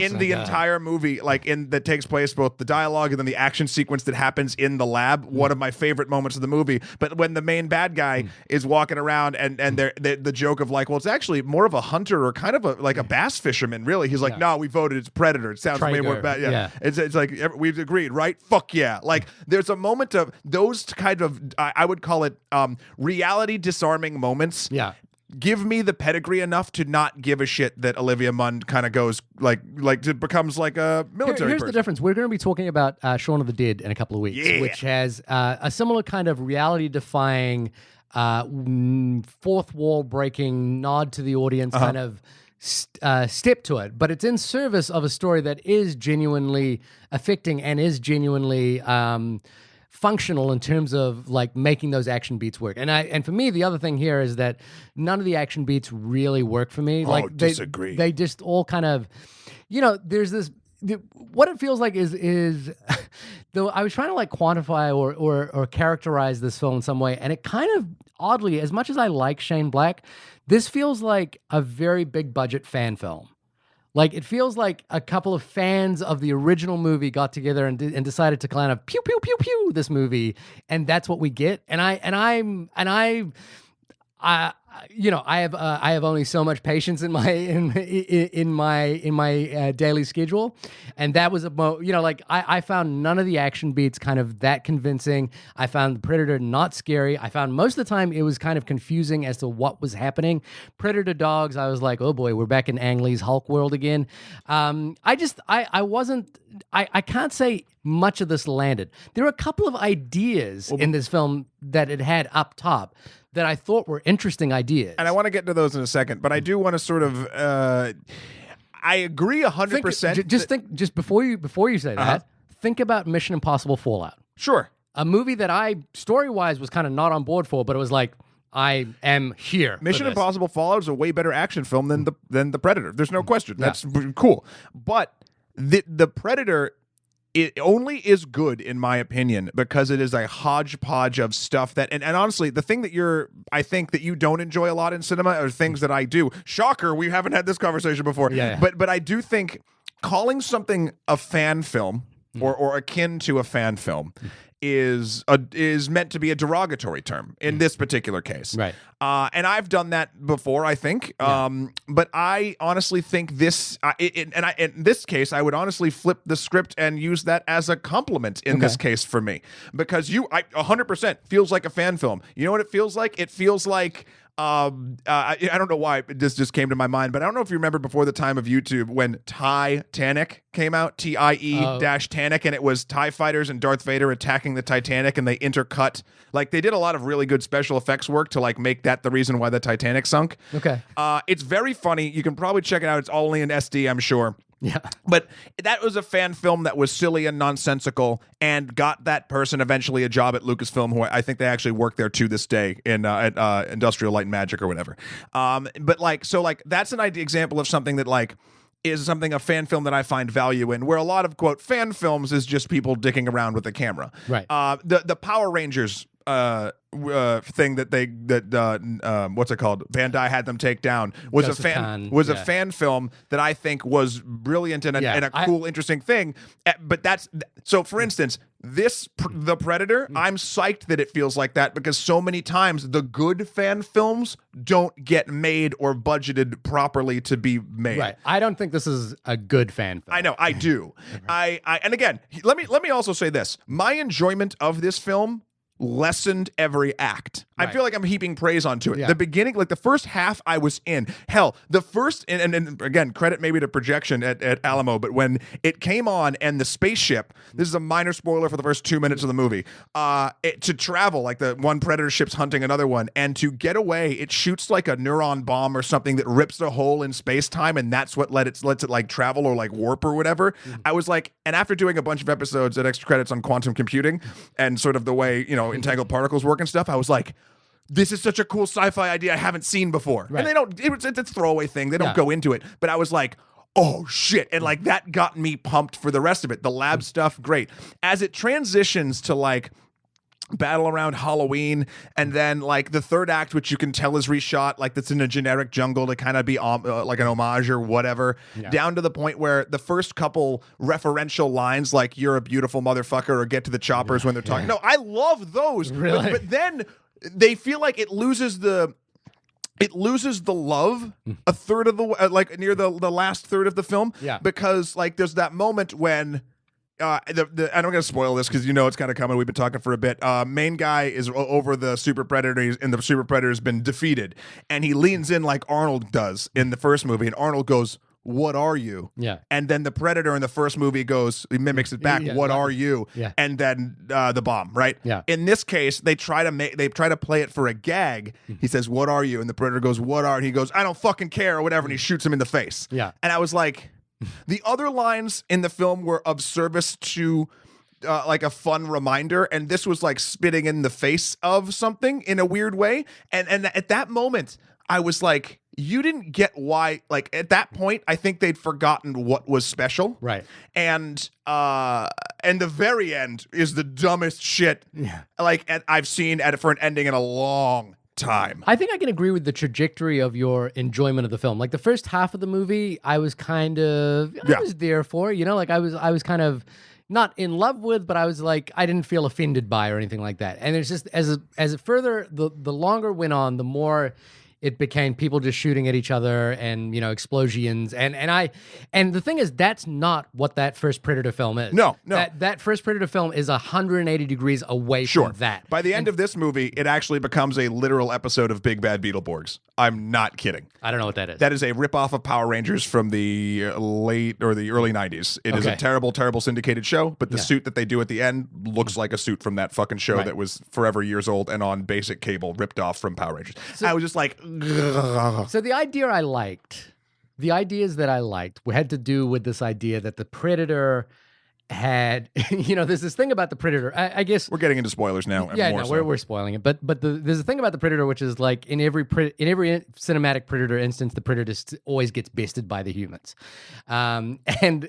in the entire movie, that takes place, both the dialogue and then the action sequence that happens in the lab, one of my favorite moments of the movie. But when the main bad guy is walking around and the joke of like, well, it's actually more of a hunter or kind of a bass fisherman, really. He's like, no, we voted it's Predator. It sounds way more bad. Yeah. It's like we've agreed, right? Fuck yeah. Like there's a moment of those kind of I would call it reality disarming moments. Yeah. Give me the pedigree enough to not give a shit that Olivia Munn kind of goes like becomes like a military Here's person. the difference. We're going to be talking about Shaun of the Dead in a couple of weeks, which has a similar kind of reality-defying, fourth wall breaking, nod to the audience kind of step to it. But it's in service of a story that is genuinely affecting and is genuinely functional in terms of like making those action beats work. And for me, the other thing here is that none of the action beats really work for me. Disagree. They just all kind of, there's this. What it feels like is though I was trying to like quantify or characterize this film in some way, and it kind of oddly, as much as I like Shane Black, this feels like a very big budget fan film. Like it feels like a couple of fans of the original movie got together and decided to kind of pew pew pew pew this movie, and that's what we get. I have only so much patience in my daily schedule, and that was I found none of the action beats kind of that convincing. I found the Predator not scary. I found most of the time it was kind of confusing as to what was happening. Predator dogs, I was like, oh boy, we're back in Ang Lee's Hulk world again. I can't say much of this landed. There are a couple of ideas in this film that it had up top that I thought were interesting ideas. And I want to get to those in a second, but I do want to sort of I agree 100%. Just before you say that, think about Mission Impossible Fallout. Sure. A movie that I story-wise was kind of not on board for, but it was like, I am here. Mission Impossible Fallout is a way better action film than the Predator. There's no question. That's cool. But the Predator, it only is good, in my opinion, because it is a hodgepodge of stuff that, and honestly, the thing that I think that you don't enjoy a lot in cinema are things that I do. Shocker, we haven't had this conversation before. Yeah. But I do think calling something a fan film or akin to a fan film is meant to be a derogatory term in this particular case. Right. And I've done that before, I think. But I honestly think this, in this case, I would honestly flip the script and use that as a compliment in this case for me. Because 100% feels like a fan film. You know what it feels like? It feels like I don't know why this just came to my mind, but I don't know if you remember before the time of YouTube when Titanic came out, TIE-Tanic, and it was TIE fighters and Darth Vader attacking the Titanic, and they intercut. Like, they did a lot of really good special effects work to, like, make that the reason why the Titanic sunk. Okay. It's very funny. You can probably check it out. It's only in SD, I'm sure. Yeah. But that was a fan film that was silly and nonsensical and got that person eventually a job at Lucasfilm, who I think they actually work there to this day at Industrial Light and Magic or whatever. But like, so like that's an example of something that like is something, a fan film that I find value in, where a lot of quote fan films is just people dicking around with the camera. Right. The Power Rangers thing that what's it called? Bandai had them take down was a fan film that I think was brilliant and a cool, interesting thing. But that's so. For instance, the Predator, I'm psyched that it feels like that because so many times the good fan films don't get made or budgeted properly to be made. Right. I don't think this is a good fan film. I know. I do. I and again, let me also say this: my enjoyment of this film lessened every act. Right. I feel like I'm heaping praise onto it. Yeah. The beginning, like the first half, I was in. Hell, the first, and again, credit maybe to projection at Alamo, but when it came on and the spaceship, this is a minor spoiler for the first 2 minutes of the movie, to travel, like the one Predator ship's hunting another one, and to get away, it shoots like a neuron bomb or something that rips a hole in space-time, and that's what lets it like travel or like warp or whatever. Mm-hmm. I was like, and after doing a bunch of episodes at Extra Credits on quantum computing and sort of the way, you know, entangled particles work and stuff, I was like, this is such a cool sci-fi idea I haven't seen before. Right. And they don't, it's a throwaway thing. They don't go into it. But I was like, oh shit. And like that got me pumped for the rest of it. The lab stuff, great. As it transitions to like battle around Halloween, and then like the third act, which you can tell is reshot, like that's in a generic jungle to kind of be like an homage or whatever, down to the point where the first couple referential lines like "you're a beautiful motherfucker" or "get to the choppers" when they're talking. No, I love those. Really? But then they feel like it loses the love a third of the like near the last third of the film. Yeah, because like there's that moment when I'm not going to spoil this because you know it's kind of coming. We've been talking for a bit. Main guy is over the Super Predator, and the Super Predator has been defeated. And he leans in like Arnold does in the first movie, and Arnold goes, "What are you?" Yeah. And then the Predator in the first movie goes, he mimics it back, "What are you?" Yeah. And then the bomb, right? Yeah. In this case, they try to play it for a gag. He says, "What are you?" And the Predator goes, "What are?" And he goes, "I don't fucking care," or whatever, and he shoots him in the face. Yeah. And I was like, the other lines in the film were of service to like a fun reminder, and this was like spitting in the face of something in a weird way. And at that moment, I was like, you didn't get why. Like at that point, I think they'd forgotten what was special. Right. And the very end is the dumbest shit like I've seen for an ending in a long time. I think I can agree with the trajectory of your enjoyment of the film. Like the first half of the movie, I was kind of I was there for, you know, like I was kind of not in love with, but I was like, I didn't feel offended by or anything like that. And it's just as it further the longer it went on, the more it became people just shooting at each other and, you know, explosions. And the thing is, that's not what that first Predator film is. No. That first Predator film is 180 degrees away from that. By the end of this movie, it actually becomes a literal episode of Big Bad Beetleborgs. I'm not kidding. I don't know what that is. That is a ripoff of Power Rangers from the late or the early 90s. It is a terrible, terrible syndicated show, but the suit that they do at the end looks like a suit from that fucking show that was forever years old and on basic cable, ripped off from Power Rangers. So, I was just like, so the ideas that I liked had to do with this idea that the Predator had, you know, there's this thing about the Predator. I guess we're getting into spoilers now. Yeah, we're spoiling it. But there's a thing about the Predator, which is like in every cinematic Predator instance, the Predator always gets bested by the humans, and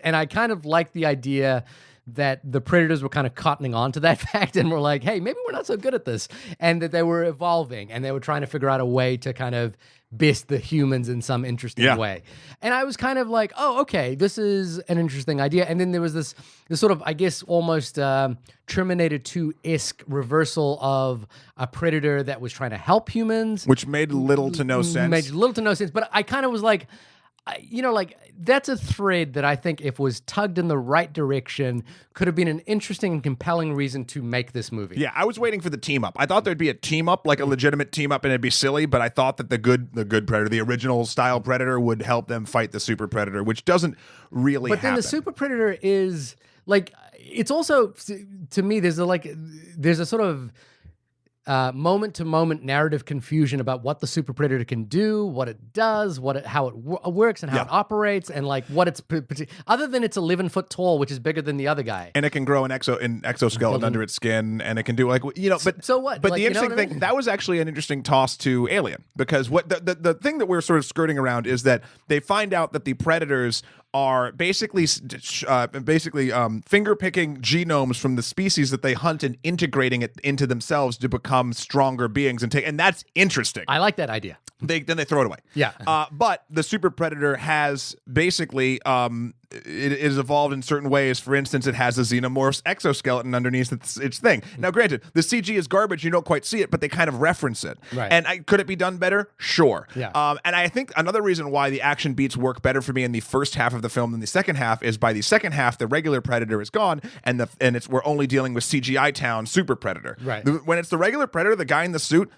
I kind of like the idea that the Predators were kind of cottoning on to that fact and were like, hey, maybe we're not so good at this. And that they were evolving and they were trying to figure out a way to kind of best the humans in some interesting way. And I was kind of like, oh, okay, this is an interesting idea. And then there was this sort of, I guess, almost Terminator 2-esque reversal of a Predator that was trying to help humans. Which made little to no sense. But I kind of was like, like that's a thread that I think if was tugged in the right direction could have been an interesting and compelling reason to make this movie. Yeah, I was waiting for the team up. I thought there'd be a team up, like a legitimate team up, and it'd be silly, but I thought that the good Predator, the original style Predator, would help them fight the Super Predator, which doesn't really happen. But then the Super Predator is like, it's also, to me, there's a sort of moment-to-moment narrative confusion about what the Super Predator can do, what it does, how it works, and how it operates, and like what it's other than it's 11 foot tall, which is bigger than the other guy, and it can grow an exoskeleton under its skin, and it can do But so what? But like, the interesting thing that was actually an interesting toss to Alien, because what the thing that we're sort of skirting around is that they find out that the Predators are basically finger picking genomes from the species that they hunt and integrating it into themselves to become stronger beings and that's interesting. I like that idea. Then they throw it away. Yeah. But the Super Predator has basically it is evolved in certain ways. For instance, it has a xenomorph's exoskeleton underneath its thing. Now, granted, the CG is garbage. You don't quite see it, but they kind of reference it. Right. And could it be done better? Sure. Yeah. And I think another reason why the action beats work better for me in the first half of the film than the second half is by the second half, the regular Predator is gone, and we're only dealing with CGI Town Super Predator. Right. When it's the regular Predator, the guy in the suit,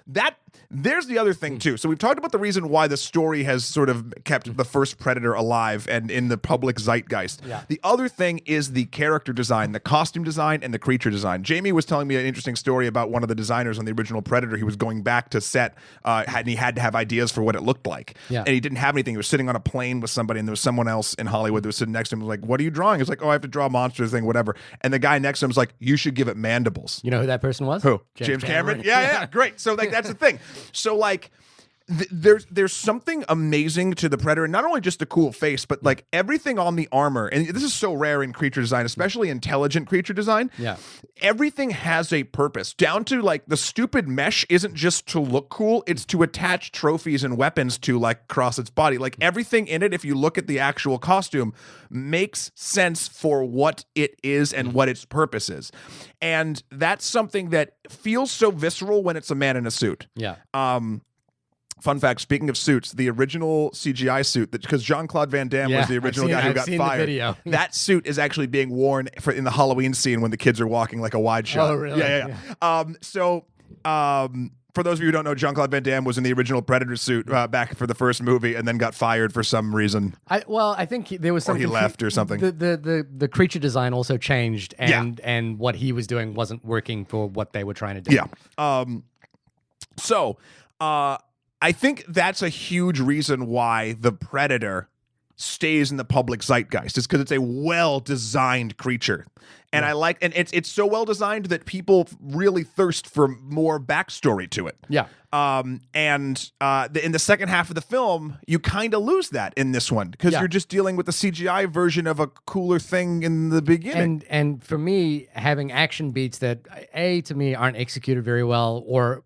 there's the other thing too. So we've talked about the reason why the story has sort of kept the first Predator alive and in the public zeitgeist. Yeah. The other thing is the character design, the costume design, and the creature design. Jamie was telling me an interesting story about one of the designers on the original Predator. He was going back to set, and he had to have ideas for what it looked like. Yeah. And he didn't have anything. He was sitting on a plane with somebody, and there was someone else in Hollywood that was sitting next to him. Was like, "What are you drawing?" He's like, "Oh, I have to draw a monster thing, whatever." And the guy next to him was like, "You should give it mandibles." You know who that person was? Who? James Cameron? Yeah, great. So like that's the thing. So like there's something amazing to the Predator, not only just the cool face, but like everything on the armor. And this is so rare in creature design, especially intelligent creature design. Yeah. Everything has a purpose, down to like the stupid mesh isn't just to look cool, it's to attach trophies and weapons to like across its body. Like everything in it, if you look at the actual costume, makes sense for what it is and what its purpose is. And that's something that feels so visceral when it's a man in a suit. Yeah. Fun fact, speaking of suits, the original CGI suit, because Jean-Claude Van Damme was the original guy who got fired. That suit is actually being worn in the Halloween scene when the kids are walking, like a wide shot. Oh, really? Yeah. For those of you who don't know, Jean-Claude Van Damme was in the original Predator suit back for the first movie and then got fired for some reason. I think there was something. Or he left or something. The creature design also changed, and what he was doing wasn't working for what they were trying to do. Yeah. I think that's a huge reason why the Predator stays in the public zeitgeist, is because it's a well-designed creature. And it's so well-designed that people really thirst for more backstory to it. Yeah. In the second half of the film, you kind of lose that in this one, because you're just dealing with the CGI version of a cooler thing in the beginning. And for me, having action beats that, to me, aren't executed very well, or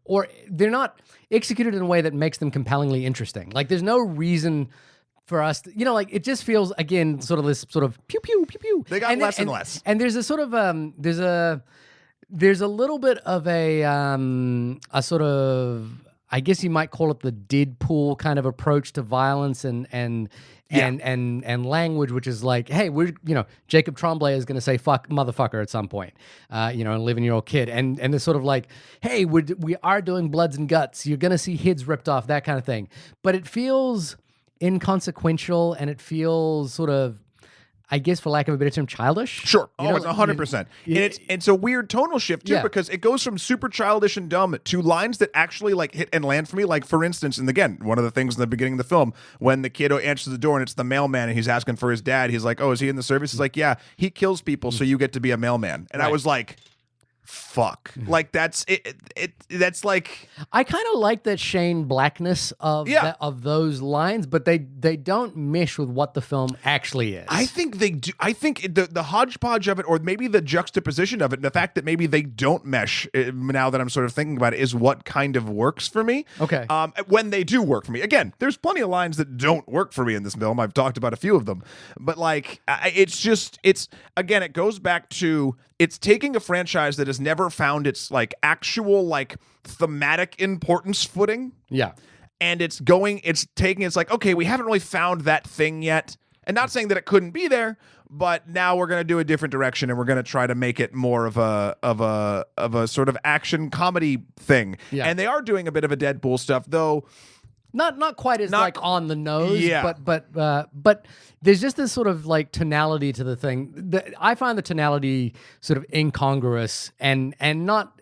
they're not executed in a way that makes them compellingly interesting. Like, there's no reason for us to, like, it just feels, again, sort of this sort of pew pew pew pew. They got less and less. And there's a sort of there's a little bit of a sort of, I guess you might call it the Deadpool kind of approach to violence and language, which is like, hey, Jacob Tremblay is going to say "fuck motherfucker" at some point, an 11-year-old kid, and they're sort of like, hey, we are doing bloods and guts. You're going to see heads ripped off, that kind of thing. But it feels inconsequential, and it feels sort of, I guess, for lack of a better term, childish. Sure. It's 100%. And it's a weird tonal shift, too, because it goes from super childish and dumb to lines that actually, like, hit and land for me. Like, for instance, and again, one of the things in the beginning of the film, when the kid answers the door and it's the mailman and he's asking for his dad, he's like, "Oh, is he in the service?" He's like, "Yeah, he kills people, so you get to be a mailman." And I was like, fuck. Like, that's it. That's like, I kind of like that Shane Blackness of those lines, but they don't mesh with what the film actually is. I think they do. I think the hodgepodge of it, or maybe the juxtaposition of it, and the fact that maybe they don't mesh, now that I'm sort of thinking about it, is what kind of works for me. Okay. When they do work for me. Again, there's plenty of lines that don't work for me in this film. I've talked about a few of them. But like, again, it goes back to, it's taking a franchise that has never found its like actual like thematic importance footing. Yeah. and it's like, okay, we haven't really found that thing yet. And not saying that it couldn't be there, but now we're going to do a different direction, and we're going to try to make it more of a sort of action comedy thing. Yeah. And they are doing a bit of a Deadpool stuff, though. Not quite as like on the nose, but there's just this sort of like tonality to the thing. I find the tonality sort of incongruous and not.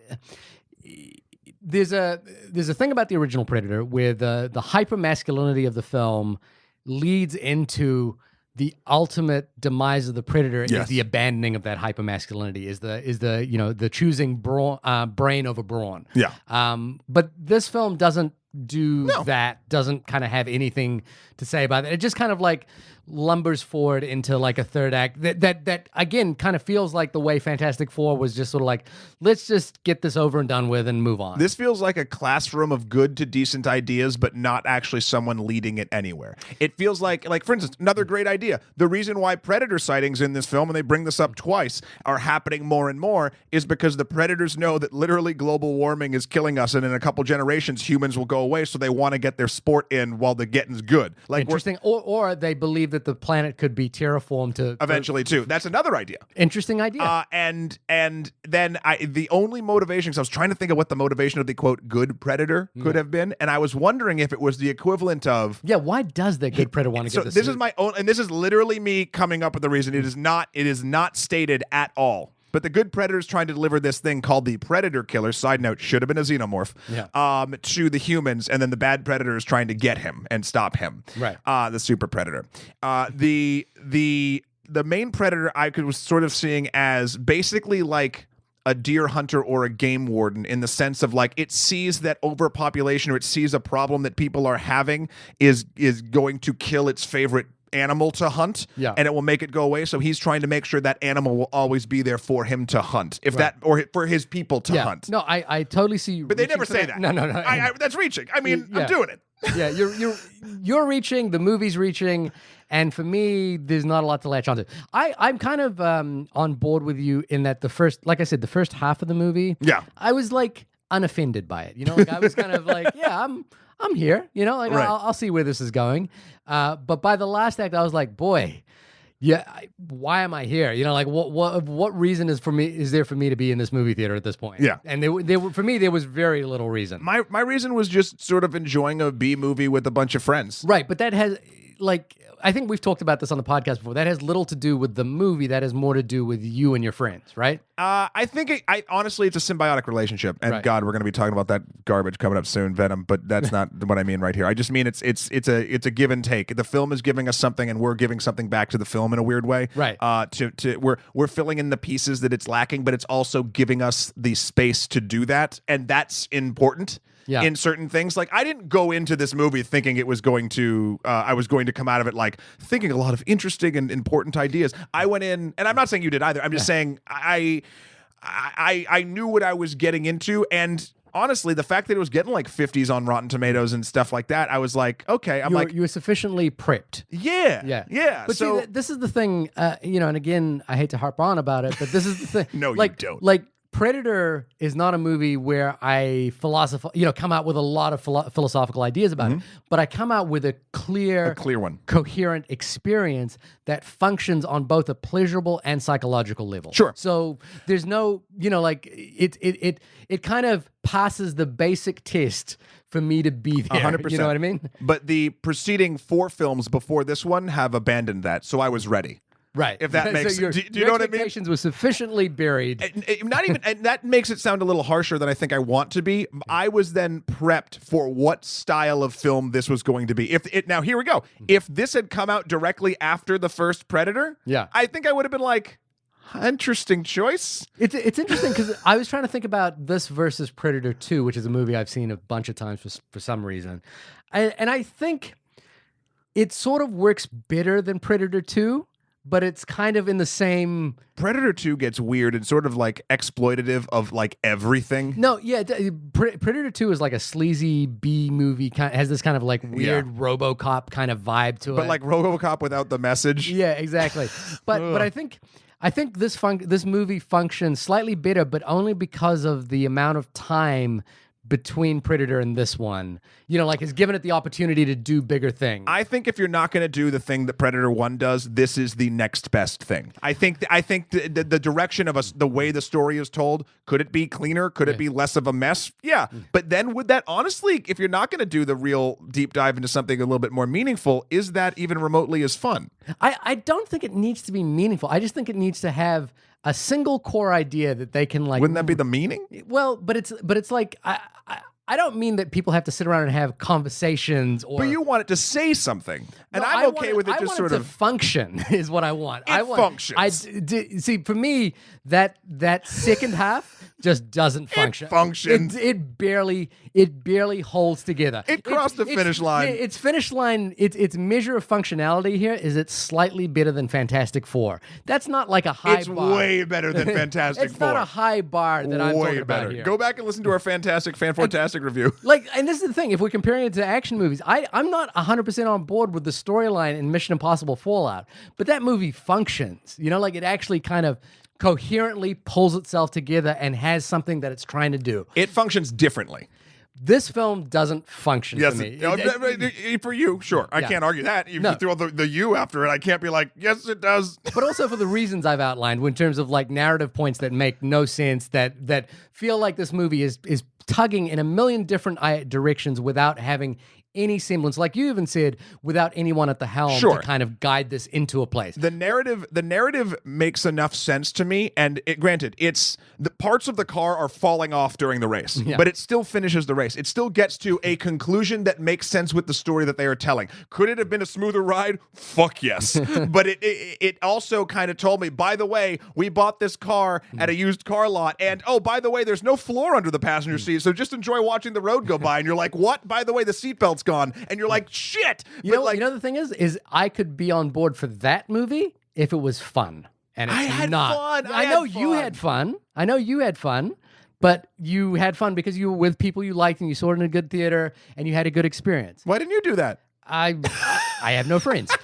There's a thing about the original Predator where the hypermasculinity of the film leads into the ultimate demise of the Predator is the abandoning of that hypermasculinity, is the choosing brain over brawn. Yeah. But this film doesn't do that, doesn't kind of have anything to say about it. It just kind of like lumbers forward into like a third act that again kind of feels like the way Fantastic Four was just sort of like, let's just get this over and done with and move on. This feels like a classroom of good to decent ideas, but not actually someone leading it anywhere. It feels like for instance, another great idea. The reason why Predator sightings in this film, and they bring this up twice, are happening more and more is because the Predators know that literally global warming is killing us, and in a couple generations humans will go away, so they want to get their sport in while the getting's good. Like interesting. Or they believe that the planet could be terraformed to eventually too. That's another idea. Interesting idea. And then the only motivation, because I was trying to think of what the motivation of the quote good Predator could have been, and I was wondering if it was the equivalent of why does the good Predator want to get this? This is my own, and this is literally me coming up with the reason. It is not stated at all. But the good Predator is trying to deliver this thing called the Predator Killer. Side note, should have been a xenomorph. Yeah. To the humans, and then the bad Predator is trying to get him and stop him. Right. The super Predator. The main Predator I was sort of seeing as basically like a deer hunter or a game warden, in the sense of like it sees that overpopulation, or it sees a problem that people are having is going to kill its favorite animal to hunt, and it will make it go away. So he's trying to make sure that animal will always be there for him to hunt, or for his people to hunt. No, I totally see you. But they never say that. No. That's reaching. I mean, I'm doing it. Yeah, you're reaching. The movie's reaching, and for me, there's not a lot to latch onto. I'm kind of on board with you in that the first half of the movie. Yeah, I was like unoffended by it. You know, like I was kind of like, I'm here, you know, like I'll see where this is going. But by the last act, I was like, boy, why am I here? You know, like what reason is there for me to be in this movie theater at this point? Yeah. And for me, there was very little reason. My reason was just sort of enjoying a B movie with a bunch of friends. Right. But that has like, I think we've talked about this on the podcast before. That has little to do with the movie. That has more to do with you and your friends, right? I think honestly, it's a symbiotic relationship. And God, we're going to be talking about that garbage coming up soon, Venom. But that's not what I mean right here. I just mean it's a give and take. The film is giving us something, and we're giving something back to the film in a weird way. Right. We're filling in the pieces that it's lacking, but it's also giving us the space to do that, and that's important. Yeah. In certain things, like I didn't go into this movie thinking it was going to, I was going to come out of it like thinking a lot of interesting and important ideas. I went in, and I'm not saying you did either. I'm just saying I knew what I was getting into, and honestly, the fact that it was getting like 50s on Rotten Tomatoes and stuff like that, I was like, okay, you were sufficiently prepped. Yeah. But so this is the thing, and again, I hate to harp on about it, but this is the thing. No, you don't. Like, Predator is not a movie where I come out with a lot of philosophical ideas about it, but I come out with a clear one, coherent experience that functions on both a pleasurable and psychological level. Sure. So there's no, it kind of passes the basic test for me to be there. 100%. You know what I mean? But the preceding 4 films before this one have abandoned that, so I was ready. Right. If that makes sense. Do you know what I mean? Your expectations were sufficiently buried. And that makes it sound a little harsher than I think I want to be. I was then prepped for what style of film this was going to be. Now here we go. If this had come out directly after the first Predator, I think I would have been like, interesting choice. It's interesting because I was trying to think about this versus Predator 2, which is a movie I've seen a bunch of times for some reason. And I think it sort of works better than Predator 2. But it's kind of in the same. Predator 2 gets weird and sort of like exploitative of like everything. No, yeah, Predator 2 is like a sleazy B movie, has this kind of like weird RoboCop kind of vibe to it. But like RoboCop without the message. Yeah, exactly. But I think this movie functions slightly better, but only because of the amount of time between Predator and this one, like has given it the opportunity to do bigger things. I think if you're not going to do the thing that Predator 1 does, this is the next best thing. I think the direction of the way the story is told, could it be cleaner? Could it be less of a mess? Yeah. But then would that, honestly, if you're not going to do the real deep dive into something a little bit more meaningful, is that even remotely as fun? I don't think it needs to be meaningful. I just think it needs to have a single core idea that they can like. Wouldn't that be the meaning? Well, but it's like I don't mean that people have to sit around and have conversations, or. But you want it to say something, and I'm okay with it just sort of function is what I want. It functions. See, for me, that second half just doesn't function. It functions. It barely holds together. It crossed the finish line. Its finish line. Its measure of functionality here is it's slightly better than Fantastic Four. That's not like a high bar. It's way better than Fantastic Four. It's not a high bar that I'm talking about here. Go back and listen to our Fantastic review. And this is the thing, if we're comparing it to action movies, I'm not 100% on board with the storyline in Mission Impossible Fallout, but that movie functions. Like it actually kind of coherently pulls itself together and has something that it's trying to do. It functions differently. This film doesn't function for me. For you, sure. I can't argue that. If you throw the you after it, I can't be like, yes, it does. But also for the reasons I've outlined, in terms of like narrative points that make no sense, that feel like this movie is tugging in a million different directions without having any semblance, like you even said, without anyone at the helm to kind of guide this into a place. The narrative makes enough sense to me, and granted, it's the parts of the car are falling off during the race, but it still finishes the race. It still gets to a conclusion that makes sense with the story that they are telling. Could it have been a smoother ride? Fuck yes. But it also kind of told me, by the way, we bought this car at a used car lot, and oh, by the way, there's no floor under the passenger seat, so just enjoy watching the road go by. And you're like, what? By the way, the seatbelt's gone, and you're like, shit. You know the thing is I could be on board for that movie if it was fun, and it's I had not. fun. I know you had fun. I know you had fun, but you had fun because you were with people you liked, and you saw it in a good theater, and you had a good experience. Why didn't you do that? I have no friends.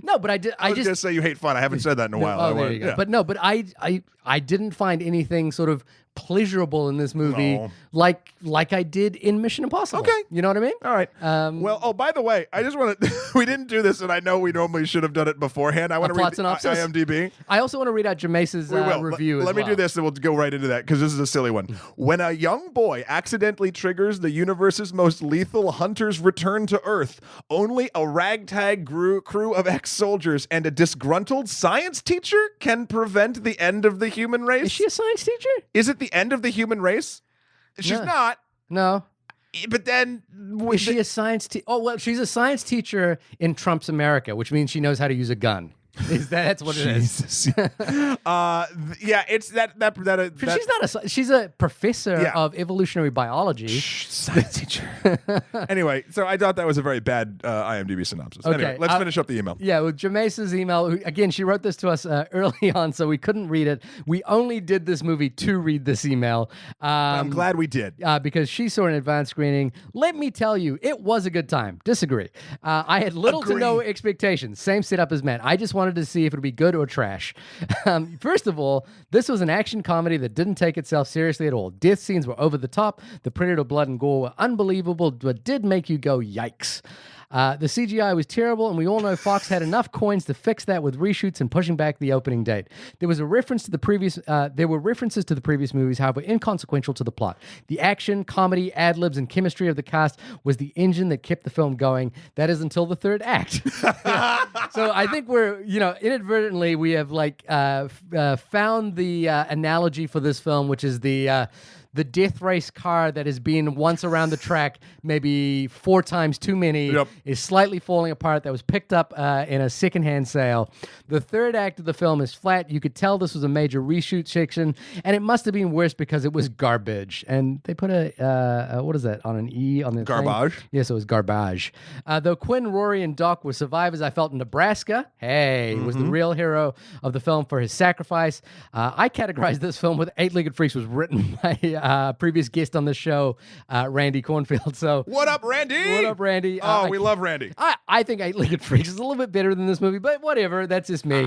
No, but I did. I was just say you hate fun. I haven't said that in a while. Oh, there you go. Yeah. But I didn't find anything sort of pleasurable in this movie like I did in Mission Impossible. Okay. You know what I mean? All right. By the way, I just want to, we didn't do this, and I know we normally should have done it beforehand. I want to read IMDb. I also want to read out Jameis's review Let me do this, and we'll go right into that, because this is a silly one. When a young boy accidentally triggers the universe's most lethal hunter's return to Earth, only a ragtag crew of ex-soldiers and a disgruntled science teacher can prevent the end of the human race. Is she a science teacher? Is it the end of the human race? She's not. No. But then... Is she a science teacher? Oh, well, she's a science teacher in Trump's America, which means she knows how to use a gun. That's what it is. Yeah, it's that. She's a professor of evolutionary biology. Science teacher. Anyway, so I thought that was a very bad IMDb synopsis. Okay, anyway, let's finish up the email. Yeah, with Jameis's email, again, she wrote this to us early on, so we couldn't read it. We only did this movie to read this email. I'm glad we did. Because she saw an advanced screening. Let me tell you, it was a good time. Disagree. I had little to no expectations. Same setup as Matt. I just wanted to see if it would be good or trash. First of all, this was an action comedy that didn't take itself seriously at all. Death scenes were over the top. The Predator blood and gore were unbelievable, but did make you go yikes. The CGI was terrible, and we all know Fox had enough coins to fix that with reshoots and pushing back the opening date. There was a reference to the previous. There were references to the previous movies, however, inconsequential to the plot. The action, comedy, ad-libs, and chemistry of the cast was the engine that kept the film going. That is until the third act. So I think we're, inadvertently we have found the analogy for this film, which is the death race car that has been once around the track, maybe 4 times too many, is slightly falling apart. That was picked up in a secondhand sale. The third act of the film is flat. You could tell this was a major reshoot section, and it must have been worse because it was garbage. And they put a what is that, on an E on the garbage? Thing? Yes, it was garbage. Though Quinn, Rory, and Doc were survivors, I felt Nebraska, was the real hero of the film for his sacrifice. I categorized this film with Eight-Legged Freaks was written by previous guest on the show, Randy Cornfield. So what up, Randy? What up, Randy? Oh, we love Randy. I think Eight-Legged Freaks is a little bit better than this movie, but whatever. That's just me.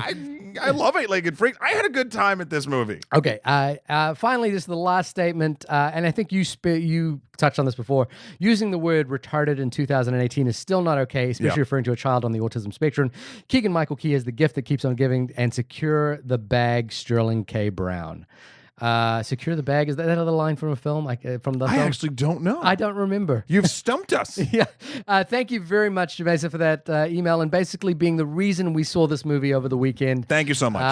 I love Eight-Legged Freaks. I had a good time at this movie. Okay. Finally, this is the last statement, and I think you touched on this before. Using the word retarded in 2018 is still not okay, especially referring to a child on the autism spectrum. Keegan-Michael Key is the gift that keeps on giving, and secure the bag, Sterling K. Brown. Secure the bag. Is that another line from a film? From the film? I actually don't know. I don't remember. You've stumped us. Yeah. Thank you very much, Javesa, for that email and basically being the reason we saw this movie over the weekend. Thank you so much.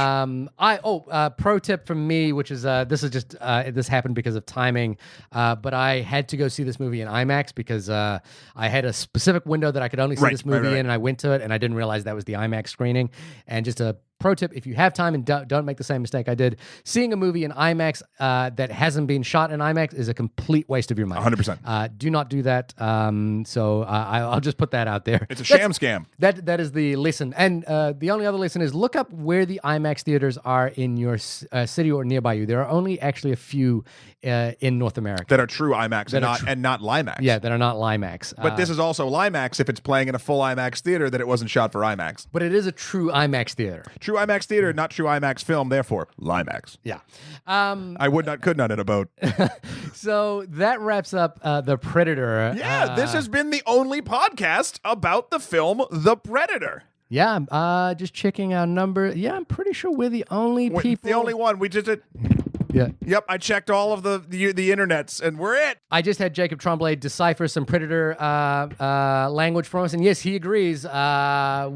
Pro tip from me, which is this happened because of timing, but I had to go see this movie in IMAX because I had a specific window that I could only see this movie in, and I went to it and I didn't realize that was the IMAX screening. And just a pro tip, if you have time and don't make the same mistake I did, seeing a movie in IMAX that hasn't been shot in IMAX is a complete waste of your money. 100%. Do not do that. So I'll just put that out there. It's a sham scam. That is the lesson. And the only other lesson is look up where the IMAX theaters are in your city or nearby you. There are only actually a few in North America that are true IMAX and not Limax. Yeah, that are not Limax. But this is also Limax if it's playing in a full IMAX theater that it wasn't shot for IMAX. But it is a true IMAX theater. True IMAX theater, not true IMAX film, therefore Limax. Yeah. Could not in a boat. So that wraps up The Predator. Yeah, this has been the only podcast about the film The Predator. Yeah, just checking our number. Yeah, I'm pretty sure we're the only people. The only one. We just did. Yeah. Yep, I checked all of the internets, and we're it. I just had Jacob Tremblay decipher some Predator language for us, and yes, he agrees. We are.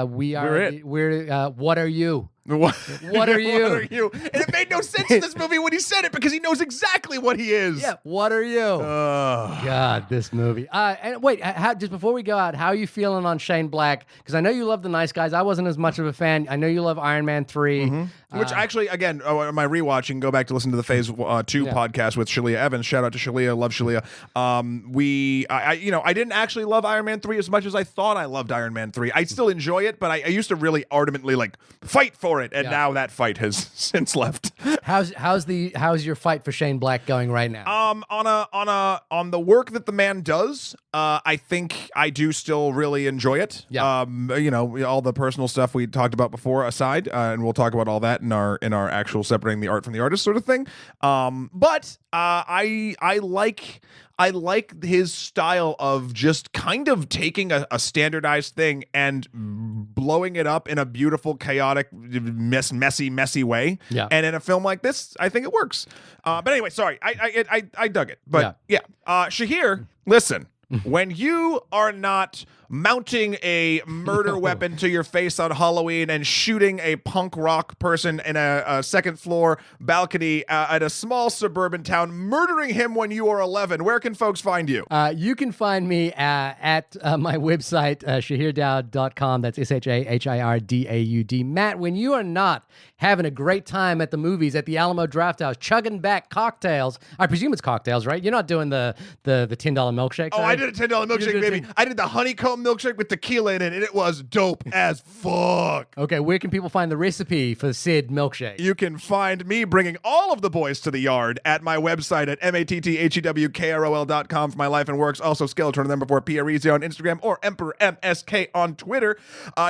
We're it. What are you? What are you? What are you? And it made no sense in this movie when he said it because he knows exactly what he is. Yeah, what are you? God, this movie. And wait, just before we go out, how are you feeling on Shane Black? Because I know you love The Nice Guys. I wasn't as much of a fan. I know you love Iron Man 3. Mm-hmm. Which actually, again, my rewatch, you can go back to listen to the Phase 2 podcast with Shalia Evans. Shout out to Shalia. Love Shalia. I didn't actually love Iron Man 3 as much as I thought I loved Iron Man 3. I still enjoy it, but I used to really ardently fight for it, and now that fight has since left. How's your fight for Shane Black going right now? On the work that the man does, I think I do still really enjoy it. Yeah. All the personal stuff we talked about before aside, and we'll talk about all that in our actual separating the art from the artist sort of thing. But I like his style of just kind of taking a standardized thing and blowing it up in a beautiful, chaotic, messy way. Yeah. And in a film like this, I think it works. But anyway, sorry, I dug it. But Shahir, listen. When you are not mounting a murder weapon to your face on Halloween and shooting a punk rock person in a second floor balcony at a small suburban town, murdering him when you are 11, where can folks find you? You can find me at my website, shahirdaud.com. That's SHAHIRDAUD. Matt, when you are not having a great time at the movies, at the Alamo Drafthouse, chugging back cocktails, I presume it's cocktails, right? You're not doing the $10 milkshakes. Oh, I did a $10 milkshake, baby. I did the honeycomb milkshake with tequila in it, and it was dope as fuck. Okay, where can people find the recipe for Sid milkshake? You can find me bringing all of the boys to the yard at my website at MATTHEWKROL.com for my life and works. Also, Skeleton number 4 PREZ on Instagram or Emperor MSK on Twitter.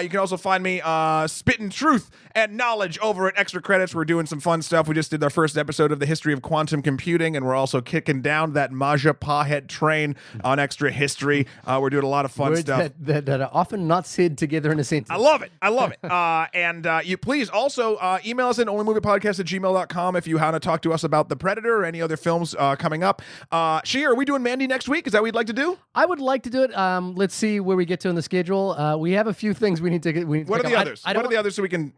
You can also find me spitting truth and knowledge over at Extra Credits. We're doing some fun stuff. We just did our first episode of the history of quantum computing, and we're also kicking down that Maja Pahet train on Extra History. We're doing a lot of fun stuff that are often not said together in a sentence. I love it. And you please also email us at onlymovie@gmail.com if you want to talk to us about The Predator or any other films coming up. Shia, are we doing Mandy next week? Is that what you'd like to do? I would like to do it. Let's see where we get to in the schedule. We have a few things we need to get. What are the others? What are the others so we can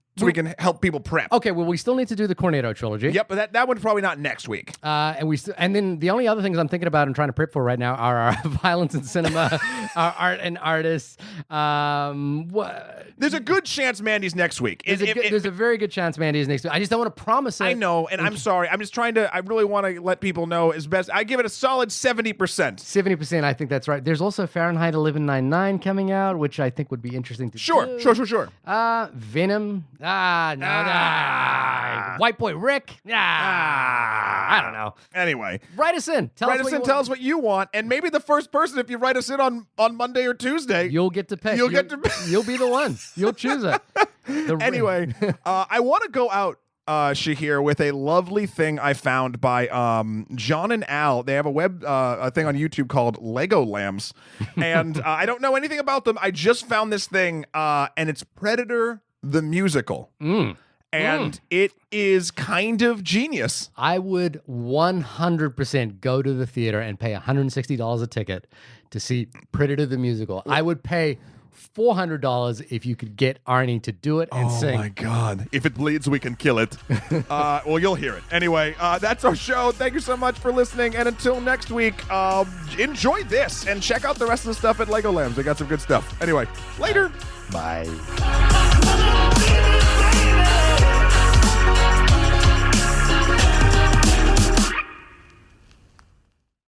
help people prep? Okay, well, we still need to do the Cornetto trilogy. Yep, but that one's probably not next week. And then the only other things I'm thinking about and trying to prep for right now are our violence in cinema, our art and artists. There's a good chance Mandy's next week. There's a very good chance Mandy's next week. I just don't want to promise it. I know, and I'm sorry. I'm just trying to. I really want to let people know as best. I give it a solid 70%. 70%. I think that's right. There's also Fahrenheit 1199 coming out, which I think would be interesting to do. Sure. Venom. White Boy Rick. I don't know. Anyway. Write us in. Tell us what you want. And maybe the first person, if you write us in on Monday or Tuesday. You'll get to pick. You'll be the one. You'll choose it. Anyway, I want to go out, Shahir, with a lovely thing I found by John and Al. They have a web thing on YouTube called Lego Lambs. And I don't know anything about them. I just found this thing, and it's Predator the Musical. And it is kind of genius. I would 100% go to the theater and pay $160 a ticket to see Predator the Musical. I would pay $400 if you could get Arnie to do it and sing. Oh my God. If it bleeds, we can kill it. Well, you'll hear it. Anyway, that's our show. Thank you so much for listening. And until next week, enjoy this and check out the rest of the stuff at Lego Lambs. They got some good stuff. Anyway, later. Bye.